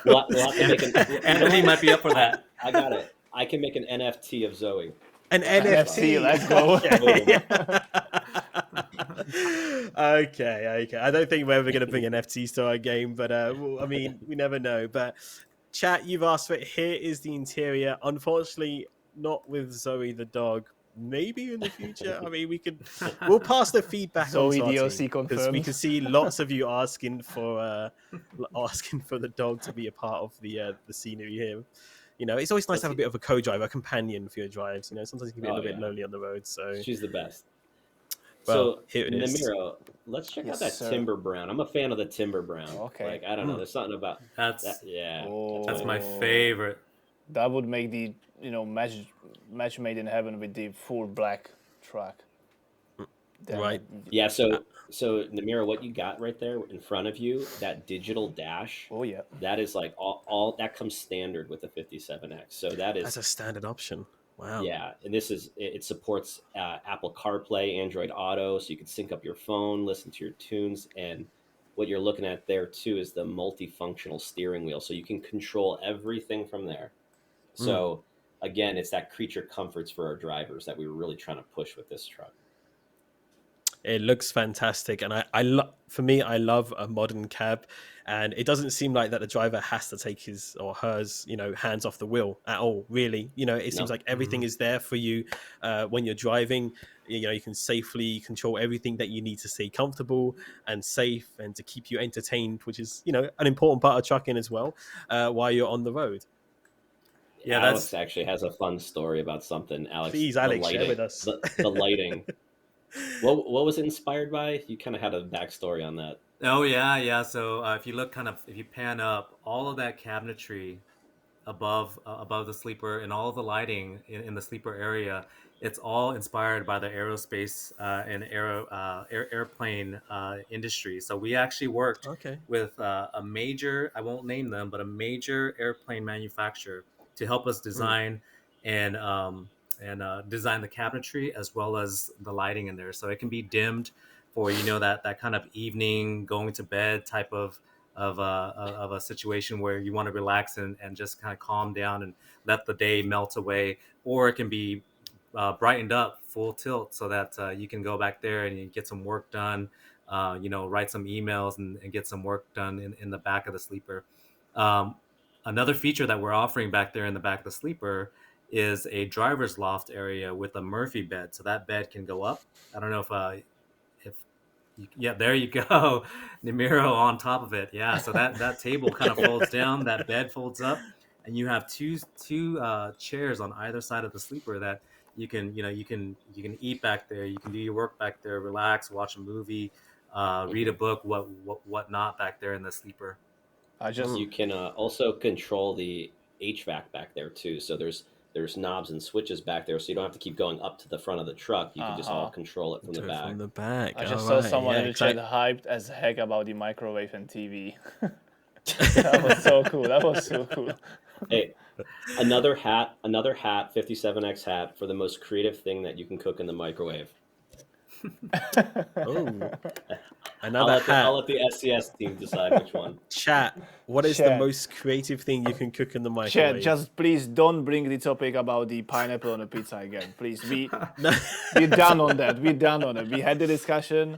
We'll have to make an. You know Anthony what? might be up for that. I got it. I can make an NFT of Zoe. an NFT, NFT. let's go. Okay. I don't think we're ever going to bring NFTs to our game, but well, I mean, we never know. But chat, you've asked for it. Here is the interior. Unfortunately, not with Zoe the dog. Maybe in the future. I mean, we'll pass the feedback on Zoe to our DLC team because we confirmed. can see lots of you asking for the dog to be a part of the scenery here. You know, it's always nice to have a bit of a co-driver, a companion for your drives. You know, sometimes you can be a Oh little bit yeah, lonely on the road. So, she's the best. well, So here it is. Namiro, let's check Yes, out that sir. timber brown. I'm a fan of the timber brown. Okay. Like I don't know, there's something about that. That's Yeah, that's my Oh. favorite. That would make the match made in heaven with the full black truck. Then Right. Yeah, so Namira, what you got right there in front of you, that digital dash, Oh yeah. that is like all that comes standard with the 57X. So that That's is a standard option. Wow. yeah, and this is it supports Apple CarPlay, Android Auto, so you can sync up your phone, listen to your tunes, and what you're looking at there too is the multifunctional steering wheel, so you can control everything from there. So again, it's that creature comforts for our drivers that we were really trying to push with this truck. It looks fantastic, and for me, I love a modern cab, and it doesn't seem like that the driver has to take his or hers, hands off the wheel at all. Really, it seems No, like everything is there for you when you're driving. You can safely control everything that you need to stay comfortable and safe, and to keep you entertained, which is an important part of trucking as well while you're on the road. Yeah, Alex actually has a fun story about something. Alex, Please, the Alex, share lighting, with us. the lighting. What was it inspired by? You kind of had a backstory on that. Oh yeah. So if you look if you pan up, all of that cabinetry above the sleeper and all of the lighting in the sleeper area, it's all inspired by the aerospace and airplane industry. So we actually worked Okay. with a major, I won't name them, but a major airplane manufacturer to help us design and design the cabinetry as well as the lighting in there, so it can be dimmed for that kind of evening going to bed type of a situation where you want to relax and just kind of calm down and let the day melt away, or it can be brightened up full tilt so that you can go back there and you get some work done, write some emails and get some work done in the back of the sleeper. um, Another feature that we're offering back there in the back of the sleeper is a driver's loft area with a Murphy bed, so that bed can go up. I don't know if yeah, there you go. Namiro on top of it. Yeah, so that table kind of folds down, that bed folds up, and you have two chairs on either side of the sleeper that you can eat back there, you can do your work back there, relax, watch a movie, read a book, what not back there in the sleeper. You can also control the HVAC back there too. So there's knobs and switches back there, so you don't have to keep going up to the front of the truck. You can just all control it from the Do it back. from the back. I just All saw right, someone yeah, in the chat hyped as heck about the microwave and TV. That was so cool. That was so cool. Hey, another hat, 57X hat for the most creative thing that you can cook in the microwave. Oh, I'll another let, the, hat. I'll let the SCS team decide which one. Chat. What is the Chat. most creative thing you can cook in the Chat, microwave? just please don't bring the topic about the pineapple on a pizza again. Please, we're No. done on that. We're done on it. We had the discussion.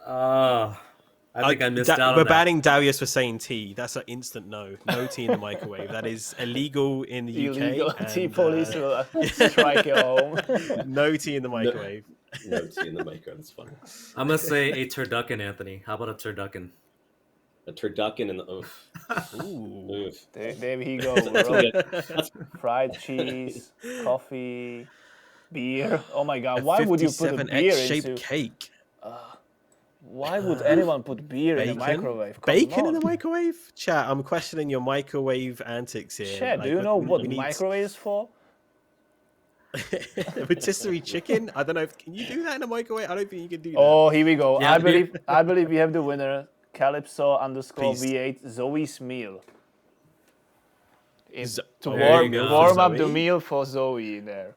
I think I missed out on We're that. banning Darius for saying tea. That's an instant no. No tea in the microwave. That is illegal in the UK. Illegal. Tea and, police will strike your home. No tea in the microwave. No tea in the microwave. That's funny. I'm gonna say a turducken, Anthony. How about a turducken? A turducken in the oof. Ooh. Oof. There we go. That's bro. good. That's Fried cheese, coffee, beer. Oh my God! A Why would you put a 57X beer shaped into? cake. Why would anyone put beer in a Bacon? microwave? Come Bacon in on. the microwave? Chat, I'm questioning your microwave antics here. Chat, do Like, you know what we need microwave is for? rotisserie chicken? I don't know. Can you do that in a microwave? I don't think you can do that. Oh, here we go. Yeah, I believe we have the winner. Calypso _ Please. V8 Zoe's meal. To There you go. warm up the Zoe. meal for Zoe in there.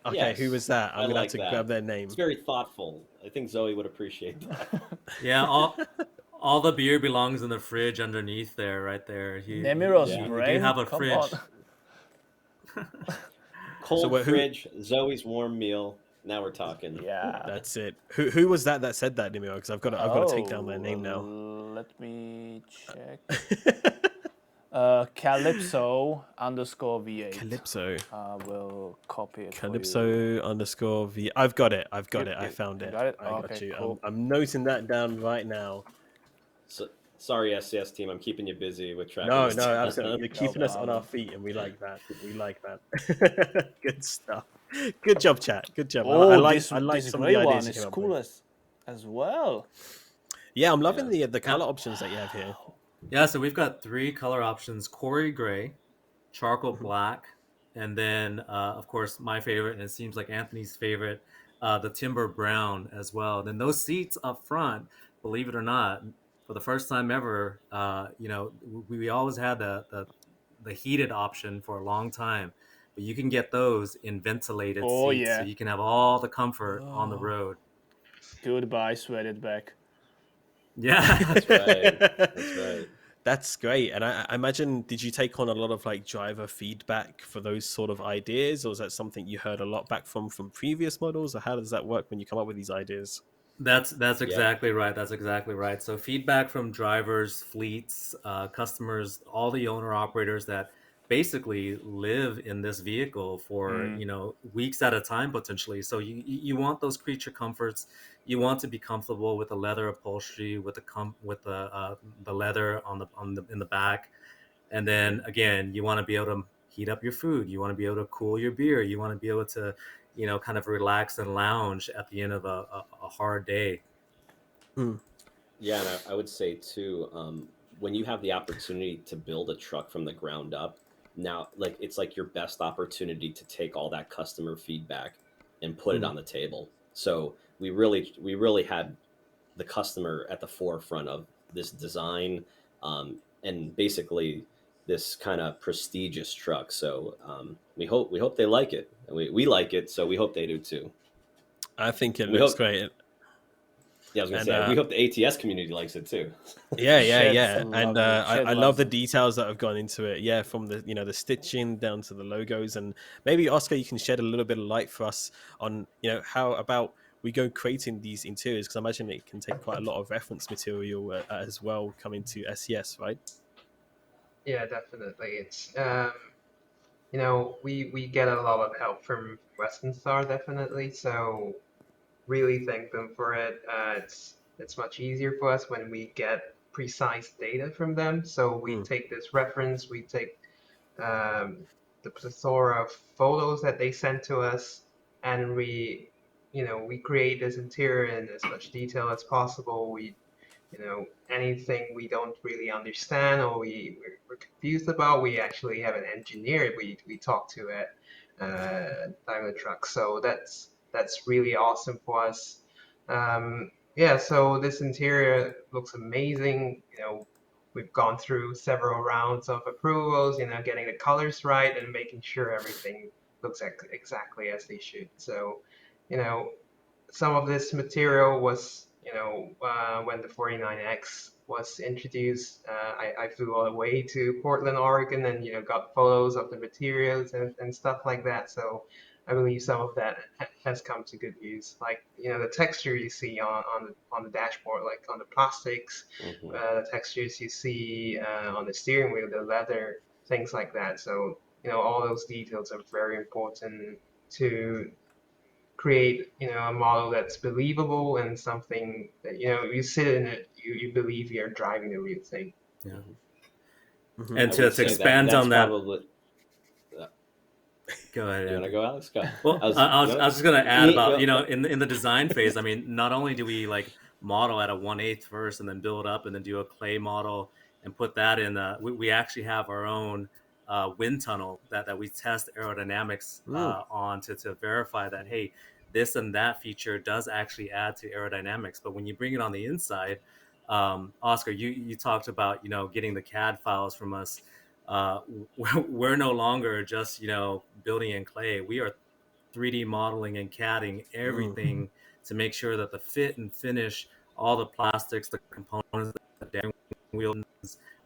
Okay, Yes, who was that? I'm I going to like have to that. grab their name. It's very thoughtful. I think Zoe would appreciate that. Yeah, all the beer belongs in the fridge underneath there, right there. Nemiro's you brain. do have a Come fridge. on. Cold who- fridge, Zoe's warm meal. Now we're talking. Yeah. That's it. Who was that said that, Nimiro? Because I've got to take down their name now. Let me check. Calypso underscore V8. Calypso. We'll copy it for you. Calypso underscore V. I've got it. I've got You- it. I you- found you it. got it? I got Okay, you. cool. I'm noting that down right now. So, sorry, SCS team, I'm keeping you busy with tracking No, this no, down. absolutely. You're No keeping us on our problem. feet, and we like that. We like that. Good stuff. Good job, chat. Good job. Oh, I like this some of the gray ideas one you came is up cool with. as well. Yeah, I'm loving Yeah. the color options that you have here. Yeah, so we've got 3 color options: Corey Gray, Charcoal Mhm. Black, and then of course my favorite, and it seems like Anthony's favorite, the Timber Brown as well. Then those seats up front, believe it or not, for the first time ever, we always had the heated option for a long time, but you can get those in ventilated Oh seats, so yeah. you can have all the comfort on the Oh, road. goodbye, sweated back. Yeah. That's right. That's right. That's great. And I imagine, did you take on a lot of like driver feedback for those sort of ideas, or is that something you heard a lot back from previous models, or how does that work when you come up with these ideas? That's Yeah. exactly right. That's exactly right. So feedback from drivers, fleets, customers, all the owner operators that basically live in this vehicle for Mm. weeks at a time potentially. So you want those creature comforts. You want to be comfortable with the leather upholstery, with the leather on the in the back, and then again, you want to be able to heat up your food. You want to be able to cool your beer. You want to be able to kind of relax and lounge at the end of a hard day. Hmm. Yeah, and I would say too, when you have the opportunity to build a truck from the ground up, now like it's like your best opportunity to take all that customer feedback and put it Hmm. on the table. So we really had the customer at the forefront of this design, and basically this kind of prestigious truck. So we hope they like it, and we like it, so we hope they do too. I think it We looks hope. great. Yeah, I was gonna And say we hope the ATS community likes it too. yeah, yeah, Chet yeah. And loves it. Chet I love loves the it. details that have gone into it. Yeah, from the the stitching down to the logos. And maybe Oscar, you can shed a little bit of light for us on how about we go creating these interiors, because I imagine it can take quite a lot of reference material as well coming to SES, right? Yeah, definitely. It's we get a lot of help from Western Star, definitely. So really thank them for it. It's much easier for us when we get precise data from them. So we Mm, take this reference, we take um, the plethora of photos that they sent to us, and we create this interior in as much detail as possible. We anything we don't really understand or we're confused about, we actually have an engineer we talk to at Daimler Truck. So that's really awesome for us. Yeah, so this interior looks amazing. We've gone through several rounds of approvals, getting the colors right and making sure everything looks exactly as they should. So, you know, some of this material was, when the 49X was introduced, I flew all the way to Portland, Oregon, and got photos of the materials and stuff like that. So I believe some of that has come to good use. Like the texture you see on the dashboard, like on the plastics, Hmm. the textures you see on the steering wheel, the leather, things like that. So all those details are very important to create a model that's believable and something that you sit in it, you believe you're driving the real thing. Yeah. Hmm. hmm And I to, would to say that expand that's on that, probably. Uh, go ahead, you want to Anthony. go, Alex? Go. Well, I was. I was just gonna add Me. about Well, in the design phase. I mean, not only do we like model at a 1/8 first, and then build up, and then do a clay model and put that in. We actually have our own wind tunnel that we test aerodynamics Mm, on to verify that hey, this and that feature does actually add to aerodynamics. But when you bring it on the inside, Oscar, you talked about getting the CAD files from us. uh, we're no longer just building in clay. We are 3D modeling and CADing mm, everything to make sure that the fit and finish, all the plastics, the components, the daring wheels,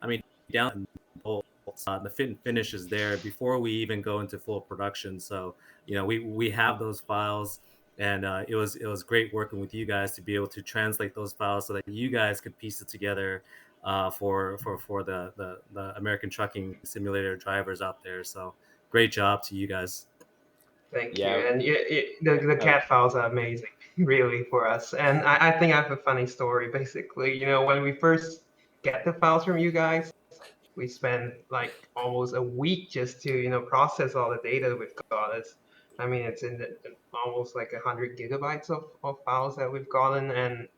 I mean, down to the bolts, the fit and finish is there before we even go into full production. So, we have those files, and it was great working with you guys to be able to translate those files so that you guys could piece it together for the American trucking simulator drivers out there. So great job to you guys. Thank you. Yeah. And the Uh, cat files are amazing, really, for us. And I think I have a funny story, basically. When we first get the files from you guys, we spent like almost a week just to, process all the data we've got. I mean, it's in almost like 100 gigabytes of files that we've gotten. And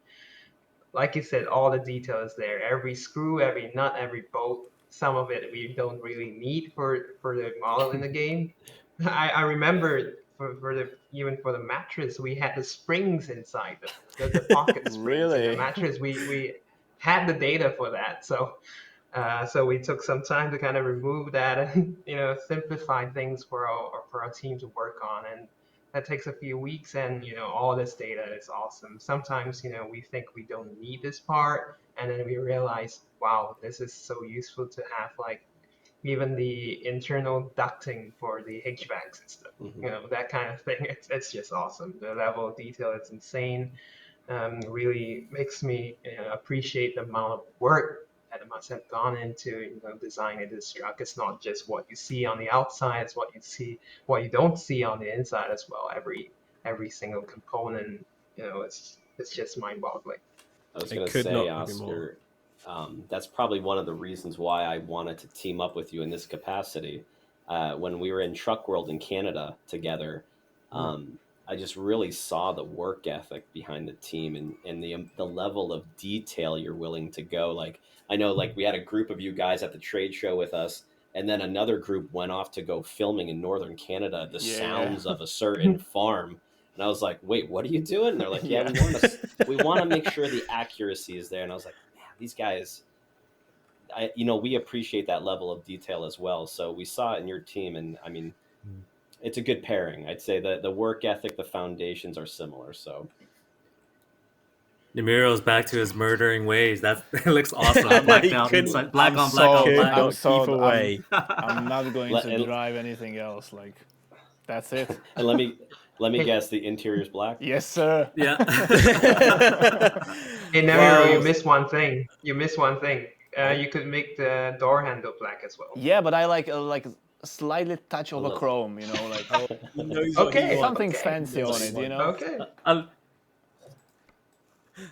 like you said, all the details there. Every screw, every nut, every bolt. Some of it we don't really need for the model in the game. I remember for the even for the mattress, we had the springs inside the pocket springs in the Really? mattress. We had the data for that, so we took some time to kind of remove that and simplify things for our team to work on, and that takes a few weeks. And all this data is awesome. Sometimes we think we don't need this part, and then we realize, wow, this is so useful to have, like even the internal ducting for the HVAC system. mhm. That kind of thing. It's just awesome. The level of detail is insane. Really makes me appreciate the amount of work that must have gone into designing this truck. It's not just what you see on the outside; it's what you don't see on the inside as well. Every single component, it's just mind-boggling. I was I going to could say, not agree more. Oscar, that's probably one of the reasons why I wanted to team up with you in this capacity. When we were in Truck World in Canada together, Mm. um, I just really saw the work ethic behind the team, and the level of detail you're willing to go. Like, I know, like, we had a group of you guys at the trade show with us, and then another group went off to go filming in northern Canada the Yeah. sounds of a certain farm. And I was like, "Wait, what are you doing?" And they're like, "Yeah, Yeah. we want to make sure the accuracy is there." And I was like, "Man, these guys, we appreciate that level of detail as well." So we saw it in your team, and I mean, Mm. it's a good pairing. I'd say that the work ethic, the foundations are similar. So Nemiro's back to his murdering ways. That looks awesome. Blacked He out couldn't. inside, black I'm on black on sold. Could black. I'm not keep sold. away. I'm not going let to and, drive anything else. Like, that's it. and let me Hey, guess, the interior's black. Yes, sir. Yeah. hey, Namiro, you Well, missed one thing. You missed one thing. Oh, You could make the door handle black as well. Yeah, but I like a slightly touch a of a little. chrome. Like oh, he knows what he Okay, wants. something okay, He fancy knows what on he it. wants. okay. Uh,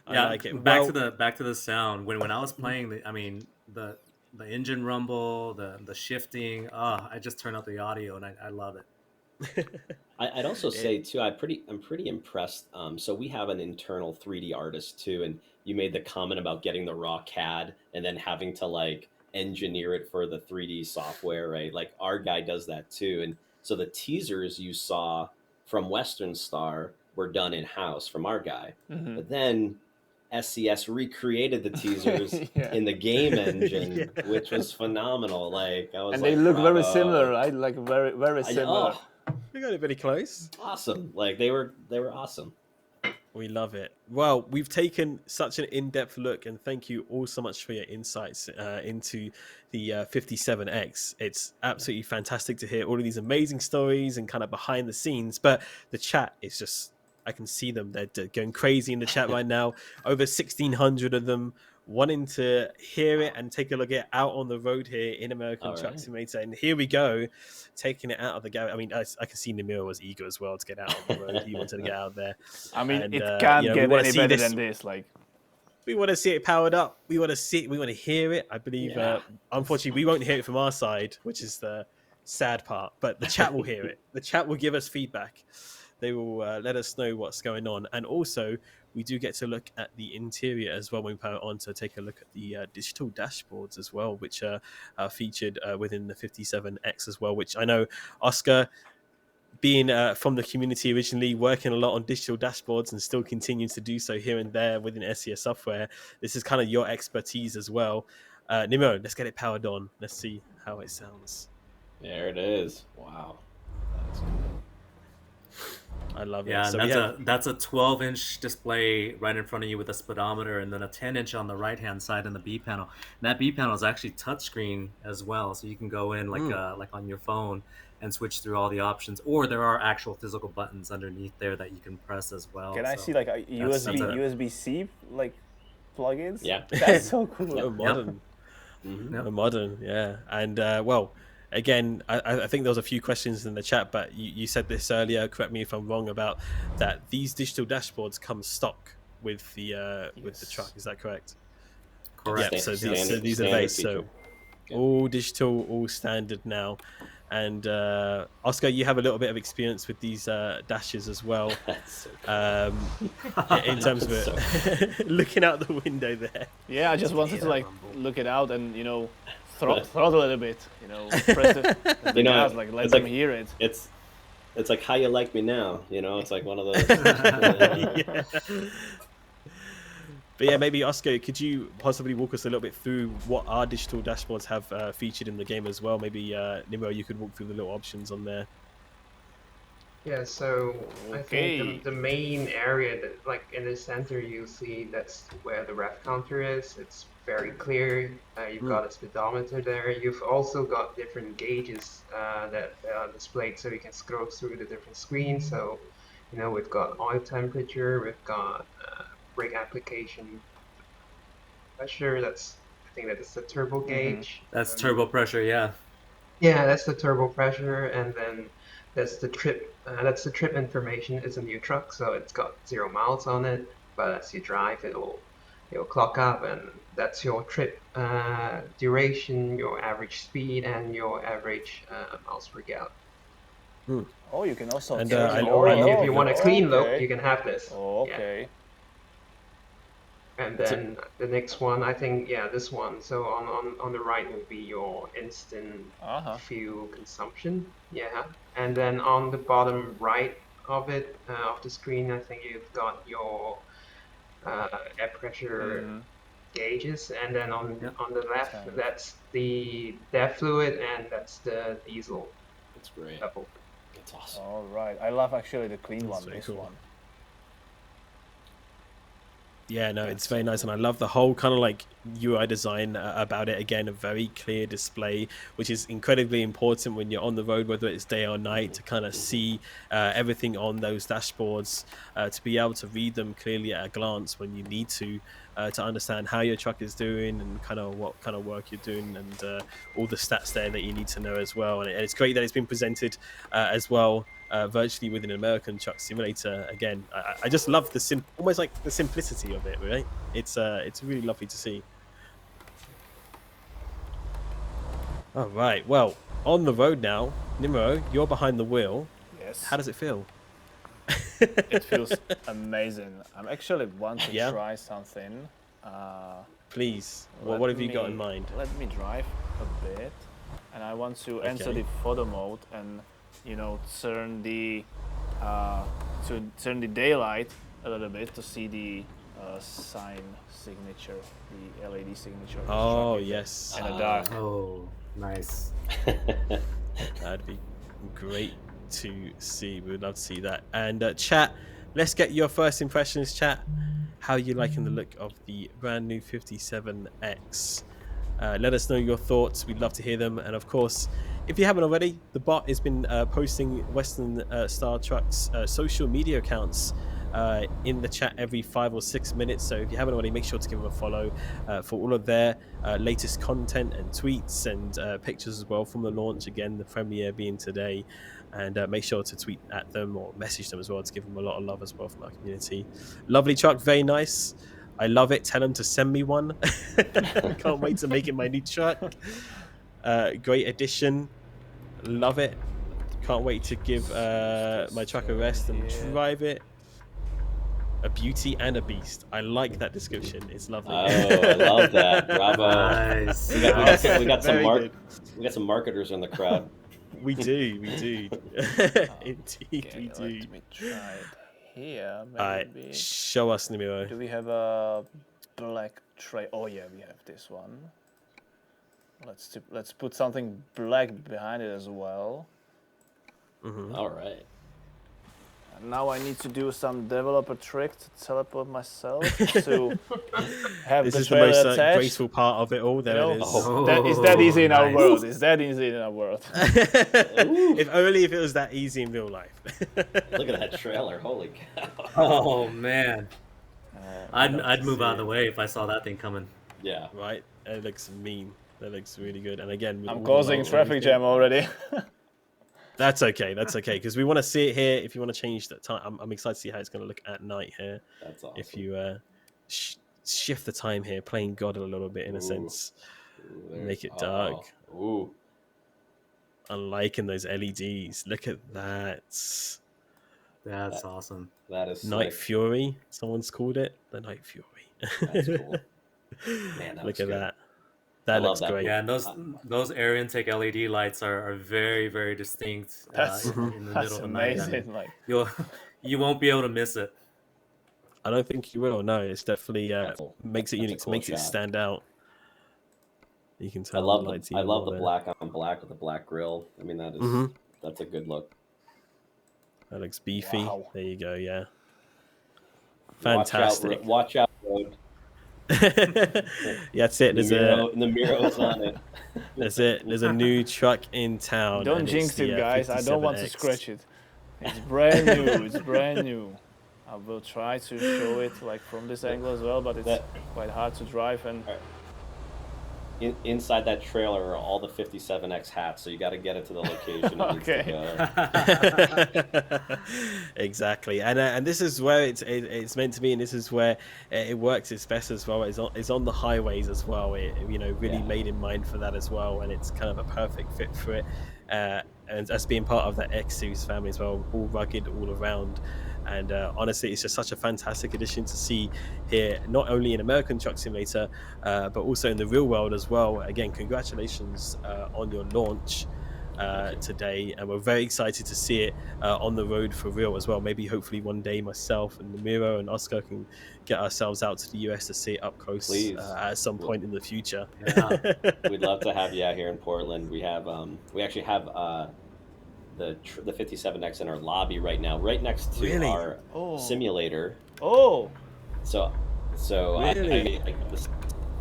I yeah, like it. back to Well, the sound. When I was playing, I mean the engine rumble, the shifting. I just turn up the audio and I love it. I'd also it, say too, I'm pretty impressed. So we have an internal 3D artist too, and you made the comment about getting the raw CAD and then having to like engineer it for the 3D software, right? Like our guy does that too, and so the teasers you saw from Western Star were done in house from our guy, hmm but then SCS recreated the teasers Yeah, in the game yeah. engine, which was phenomenal. Like I was and they like, look very similar, bravo! right? Like very very similar. Oh, We got it very close. awesome! Like they were awesome. We love it. Well, we've taken such an in-depth look, and thank you all so much for your insights into the 57X. It's absolutely fantastic to hear all of these amazing stories and kind of behind the scenes. But the chat is just, I can see them. They're going crazy in the chat right now. Over 1,600 of them wanting to hear it Wow. and take a look at it out on the road here in American All Truck right. Simulator. And here we go, taking it out of the garage. I mean, I can see Namir was eager as well to get out on the road. He wanted to get out there. I mean, And it can't we get want to any see better this. than this. Like, We want to see it powered up. We want to see it. We want to hear it. I believe. Yeah. Unfortunately, we won't hear it from our side, which is the sad part. But the chat will hear it. The chat will give us feedback. They will let us know what's going on, and also we do get to look at the interior as well when we power it on to take a look at the digital dashboards as well, which are featured within the 57X as well. Which I know Oscar, being from the community originally, working a lot on digital dashboards and still continues to do so here and there within SCS software. This is kind of your expertise as well. Nemo, let's get it powered on. Let's see how it sounds. There it is. Wow. That's cool. I love it. Yeah, So and that's a 12-inch display right in front of you with a speedometer, and then a 10-inch on the right-hand side in the B panel. And that B panel is actually touchscreen as well, so you can go in like on your phone and switch through all the options. Or there are actual physical buttons underneath there that you can press as well. can I So see like a that's USB a USB-C like plugins. Yeah. That's so cool. So modern. Mhm. Yep. Modern, yeah. And well, again, I think there was a few questions in the chat, but you said this earlier. Correct me if I'm wrong about that. These digital dashboards come stock with the truck. Yes. Is that correct? Yeah. Correct. So Yep. these are the Standard base. feature. So Yeah. all digital, all standard now. And Oscar, you have a little bit of experience with these dashes as well. That's so cool. In terms of So it, looking out the window there. Yeah, I just wanted to Yeah, like Rumble. look it out and throttle it a bit. Press the You know, gas, like let it's them like- hear it. It's like how you like me now. It's like one of those. Yeah. But yeah, maybe Oscar, could you possibly walk us a little bit through what our digital dashboards have featured in the game as well? Maybe Nimro, you could walk through the little options on there. Yeah, so I Okay. think the main area that, like in the center, you see that's where the ref counter is. It's very clear. You've got a speedometer there. You've also got different gauges that are displayed, so you can scroll through the different screens. So, we've got oil temperature, we've got brake application pressure. I think that's the turbo gauge. That's turbo pressure. Yeah. Yeah, that's the turbo pressure, and then that's the trip. That's the trip information. It's a new truck, so it's got 0 miles on it. But as you drive, it'll clock up, and that's your trip duration, your average speed, and your average miles per gallon. Oh, you can also. And, turn I- it Or I on. love if you want a clean okay. look, you can have this. Oh, Yeah. okay. And then the next one, I think, yeah, this one. So on the right would be your instant fuel consumption. Yeah. And then on the bottom right of it, of the screen, I think you've got your air pressure gauges. And then on the left, Tank. that's the DEF fluid, and that's the diesel That's great. level. That's awesome. All right. I love actually the clean That's one. very This cool. one. Yeah, no, it's very nice, and I love the whole kind of like UI design about it. Again, a very clear display, which is incredibly important when you're on the road, whether it's day or night, to kind of see everything on those dashboards, to be able to read them clearly at a glance when you need to understand how your truck is doing and kind of what kind of work you're doing, and all the stats there that you need to know as well. And it's great that it's been presented as well. Virtually with an American truck simulator. Again, I just love almost like the simplicity of it, right? It's really lovely to see. All right, well, on the road now, Nimro, you're behind the wheel. Yes. How does it feel? It feels amazing. I'm actually want to Yeah? try something. Please, Let what have you got in me- mind? Let me drive a bit, and I want to enter Okay. the photo mode and turn the daylight a little bit to see the sign signature, the LED signature. of the Oh, truck in the- yes. in the dark. Oh, nice. That'd be great to see. We would love to see that. And chat, let's get your first impressions, chat. How are you liking the look of the brand new 57X? Let us know your thoughts. We'd love to hear them. And of course, if you haven't already, the bot has been posting Western Star Truck's social media accounts in the chat every 5 or 6 minutes. So if you haven't already, make sure to give them a follow for all of their latest content and tweets and pictures as well from the launch. Again, the premiere being today. And make sure to tweet at them or message them as well to give them a lot of love as well from our community. Lovely truck, very nice. I love it. Tell them to send me one. Can't wait to make it my new truck. Great addition. Love it. Can't wait to give my truck a rest and drive it. A beauty and a beast. I like that description. It's lovely. Oh, I love that. Bravo. Nice. We got some Very good. we got some marketers in the crowd. We do. Indeed, Okay, we do. let me try it here. All right, Maybe. show us, Nimiro. Do we have a black tray? Oh yeah, we have this one. Let's put something black behind it as well. All right. And now I need to do some developer trick to teleport myself to have This the is the trailer most attached. graceful part of it all. There You it know? is. Oh. Is that easy in our Nice. world? Is that easy in our world? If only if it was that easy in real life. Look at that trailer. Holy cow. Oh man. I'd move out of the see. way if I saw that thing coming. Yeah. Right? It looks mean. That looks really good. And again, with I'm all the causing lights and traffic everything. jam already. That's okay. That's okay because we want to see it here. If you want to change that time, I'm excited to see how it's going to look at night here. That's awesome. If you shift the time here, playing God a little bit in a Ooh. sense, Ooh, make it dark. Ooh. I'm liking those LEDs. Look at that. That's awesome. That is Night sick. Fury. Someone's called it the Night Fury. That's cool. Man, that Look looks at good. that. I That love looks that. great. Yeah, and those air intake LED lights are very, very distinct That's in the that's middle of the night. I amazing. mean, Like, you won't be able to miss it. I don't think you will. No, it's definitely Cool. makes it That's a unique, cool makes it shot. stand out. You can I tell love the lights the I even love more the there. black on black with the black grill. I mean, that is Mhm. that's a good look. That looks beefy. Wow. There you go. Yeah. Fantastic. Watch out, road. Yeah, that's it. There's The Miro's on it. That's it. There's a new truck in town. don't and it's jinx the, it, guys. I don't want to 57X. scratch it. It's brand new. It's brand new. I will try to show it like from this angle as well, but it's quite hard to drive. And Inside that trailer are all the 57X hats, so you got to get it to the location. It needs to go. Exactly, and this is where it's meant to be, and this is where it works its best as well. It's on the highways as well. It really made in mind for that as well, and it's kind of a perfect fit for it. And as being part of that X Series family as well, all rugged all around. And honestly, it's just such a fantastic addition to see here, not only in American Truck Simulator, but also in the real world as well. Again, congratulations on your launch today. And we're very excited to see it on the road for real as well. Maybe hopefully one day myself and Namiro and Oscar can get ourselves out to the US to see it up close at some point in the future. Yeah. We'd love to have you out here in Portland. We have we actually have the 57X in our lobby right now, right next to our simulator. oh, So Really? I the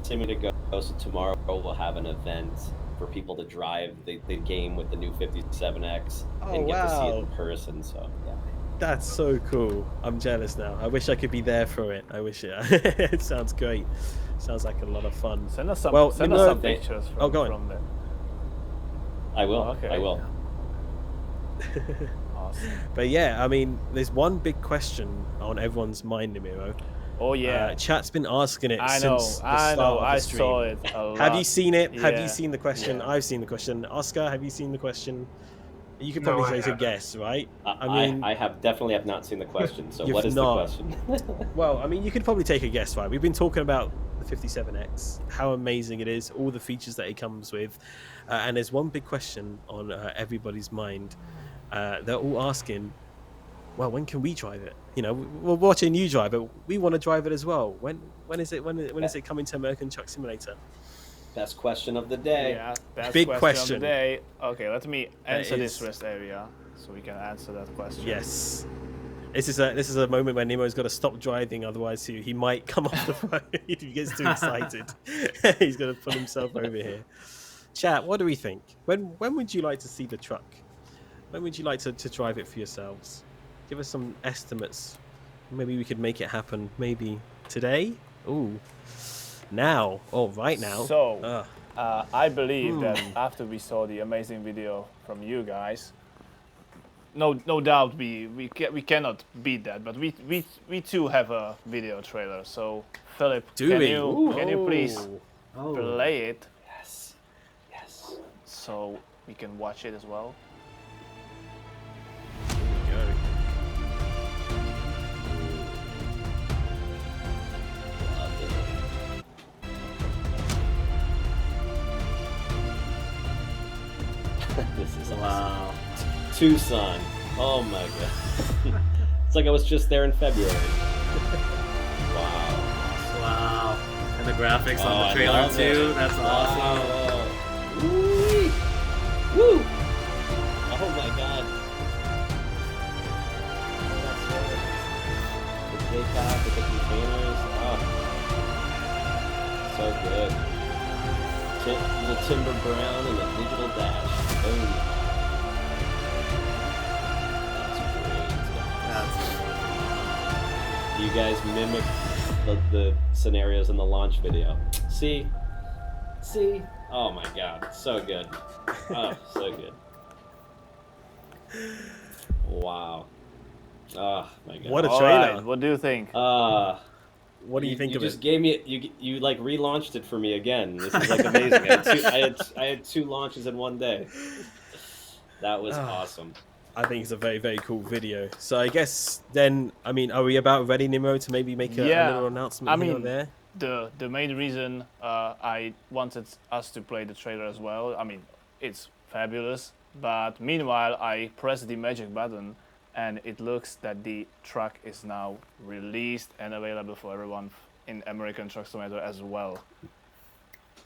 simulator go. So tomorrow we'll have an event for people to drive the game with the new 57X and get to see it in person. So yeah. That's so cool. I'm jealous now. I wish I could be there for it. I wish it sounds great. Sounds like a lot of fun. send us some, Well, send you us know- some pictures from, go on. from there. I will. Okay. I will. Awesome. But yeah, I mean, there's one big question on everyone's mind, Namiro. Oh yeah, Chat's been asking it I know. since the I start know. of the I stream. saw it a lot. Have you seen it? Have Yeah. you seen the question? Yeah. I've seen the question. Oscar, have you seen the question? You could No, probably I say it's a haven't. guess, right? I have definitely have not seen the question. So You've what is not. the question? Well, I mean, you could probably take a guess, right? We've been talking about the 57X, how amazing it is, all the features that it comes with, and there's one big question on everybody's mind. They're all asking, well, when can we drive it? We're watching you drive it. We want to drive it as well. When is it? When is it coming to American Truck Simulator? Best question of the day. Yeah, that's Big question question. of the day. Okay, let me answer this is- rest area so we can answer that question. Yes. This is a moment where Nemo's got to stop driving, otherwise he might come off the road if he gets too excited. He's going to put himself over here. Chat, what do we think? When would you like to see the truck? When would you like to drive it for yourselves? Give us some estimates. Maybe we could make it happen. Maybe today? Ooh. Now. Oh, right now. So, I believe that after we saw the amazing video from you guys, no doubt we cannot beat that, but we too have a video trailer. So, Philip, Do can we? you please Oh. play it Yes. Yes. so we can watch it as well? Go. Love it. This is awesome. Wow. Tucson. Oh my god. It's like I was just there in February. Wow. Wow. And the graphics Oh, on I the trailer love too. it. That's awesome. Wow. Woo-wee. Woo! Oh my god. That's right. The takeoff with the containers. Oh. So good. The timber brown and the digital dash. Boom. That's great. That's You guys mimic the scenarios in the launch video. See, oh my god, so good. Oh, so good. Wow. Oh my What a god. All right, trailer! what do you think? What do you think You of it? just gave me you like relaunched it for me again. This is like amazing. I had two launches in one day. That was Ah, awesome. I think it's a very, very cool video. So I guess then, I mean, are we about ready, Nemo, to maybe make a Yeah, little announcement I here or mean, there? the main reason I wanted us to play the trailer as well. I mean, it's fabulous. But meanwhile, I pressed the magic button, and it looks that the truck is now released and available for everyone in American Truck Simulator as well.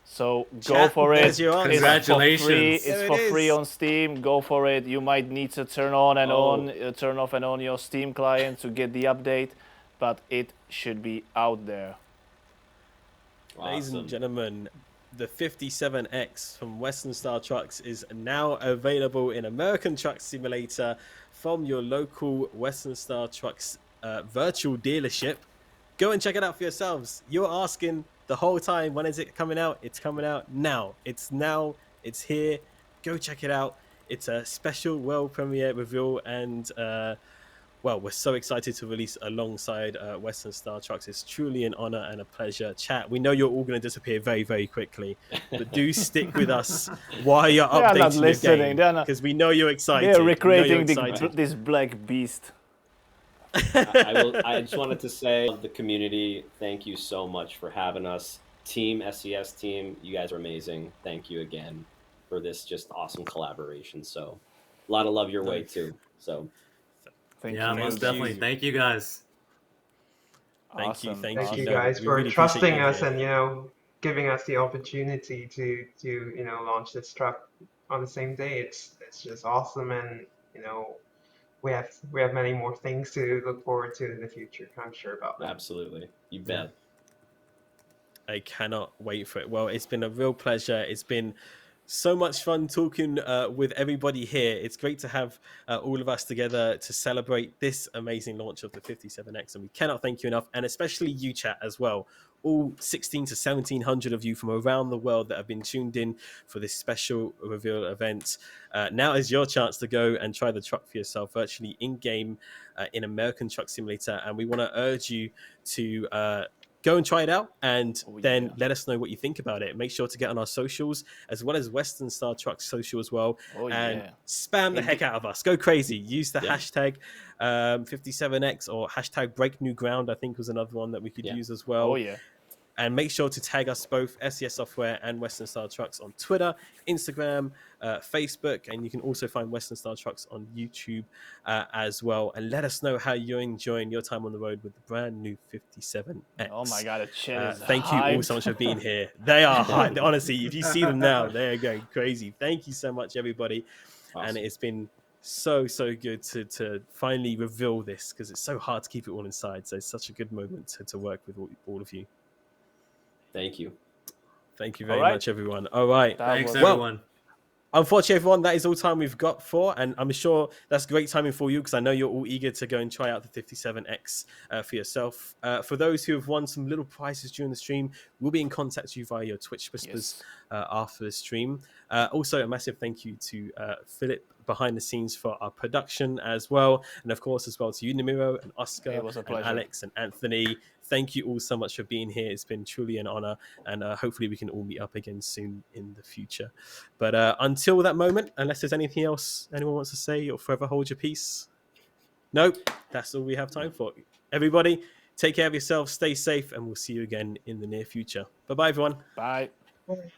So go Chat, for there's it. your answer. It's for free. Congratulations. It's There it for free is. on Steam. Go for it. You might need to turn on and Oh, turn off and on your Steam client to get the update, but it should be out there. Ladies and awesome. gentlemen, the 57X from Western Star Trucks is now available in American Truck Simulator from your local Western Star Trucks virtual dealership. Go and check it out for yourselves. You're asking the whole time, when is it coming out? It's coming out now. It's now. It's here. Go check it out. It's a special world premiere reveal, and well, we're so excited to release alongside Western Star Trucks. It's truly an honor and a pleasure. Chat, we know you're all going to disappear very, very quickly, but do stick with us while you're They are not updating your listening. game, They're not. because we know you're excited. They're We know you're recreating excited. this black beast. I just wanted to say, the community, thank you so much for having us. Team SES team, you guys are amazing. Thank you again for this just awesome collaboration. So, a lot of love your way too. So, Thank Yeah, you, most Thank definitely. you. Thank you guys. Thank you. Awesome. Thank Thank you. you Awesome. No, guys we for really appreciate you trusting being us here. and giving us the opportunity to launch this truck on the same day. It's just awesome, and we have many more things to look forward to in the future. I'm sure about that. absolutely. You Yeah. bet. I cannot wait for it. Well, it's been a real pleasure. It's been so much fun talking with everybody here. It's great to have all of us together to celebrate this amazing launch of the 57X, and we cannot thank you enough, and especially you, chat, as well. All 16 to 1700 of you from around the world that have been tuned in for this special reveal event. Now is your chance to go and try the truck for yourself virtually in game in American Truck Simulator, and we want to urge you to go and try it out, and Oh, then yeah. let us know what you think about it. Make sure to get on our socials as well as Western Star Truck social as well, Oh, and yeah. spam the heck out of us. Go crazy. Use the Yeah. hashtag 57X or hashtag break new ground, I think was another one that we could Yeah. use as Oh, well. yeah. And make sure to tag us both, SES Software and Western Star Trucks, on Twitter, Instagram, Facebook, and you can also find Western Star Trucks on YouTube as well. And let us know how you're enjoying your time on the road with the brand new 57X. Oh my god, the chat is Thank you all so much for being here. They are high. Honestly, if you see them now, they're going crazy. Thank you so much, everybody. And Awesome. it's been so good to finally reveal this, because it's so hard to keep it all inside. So it's such a good moment to work with all of you. Thank you. Thank you All very right. much, everyone. All right. That Thanks, was Well, everyone. unfortunately, everyone, that is all time we've got for, and I'm sure that's great timing for you, because I know you're all eager to go and try out the 57X for yourself. For those who have won some little prizes during the stream, we'll be in contact with you via your Twitch Whispers after the stream. Also, a massive thank you to Philip behind the scenes for our production as well, and of course as well to you, Namiro, and Oscar, It was a and pleasure. Alex, and Anthony. Thank you all so much for being here. It's been truly an honor, and hopefully we can all meet up again soon in the future. But until that moment, unless there's anything else anyone wants to say, or forever hold your peace. Nope, that's all we have time for. Everybody, take care of yourselves, stay safe, and we'll see you again in the near future. Bye-bye, everyone. Bye. Bye.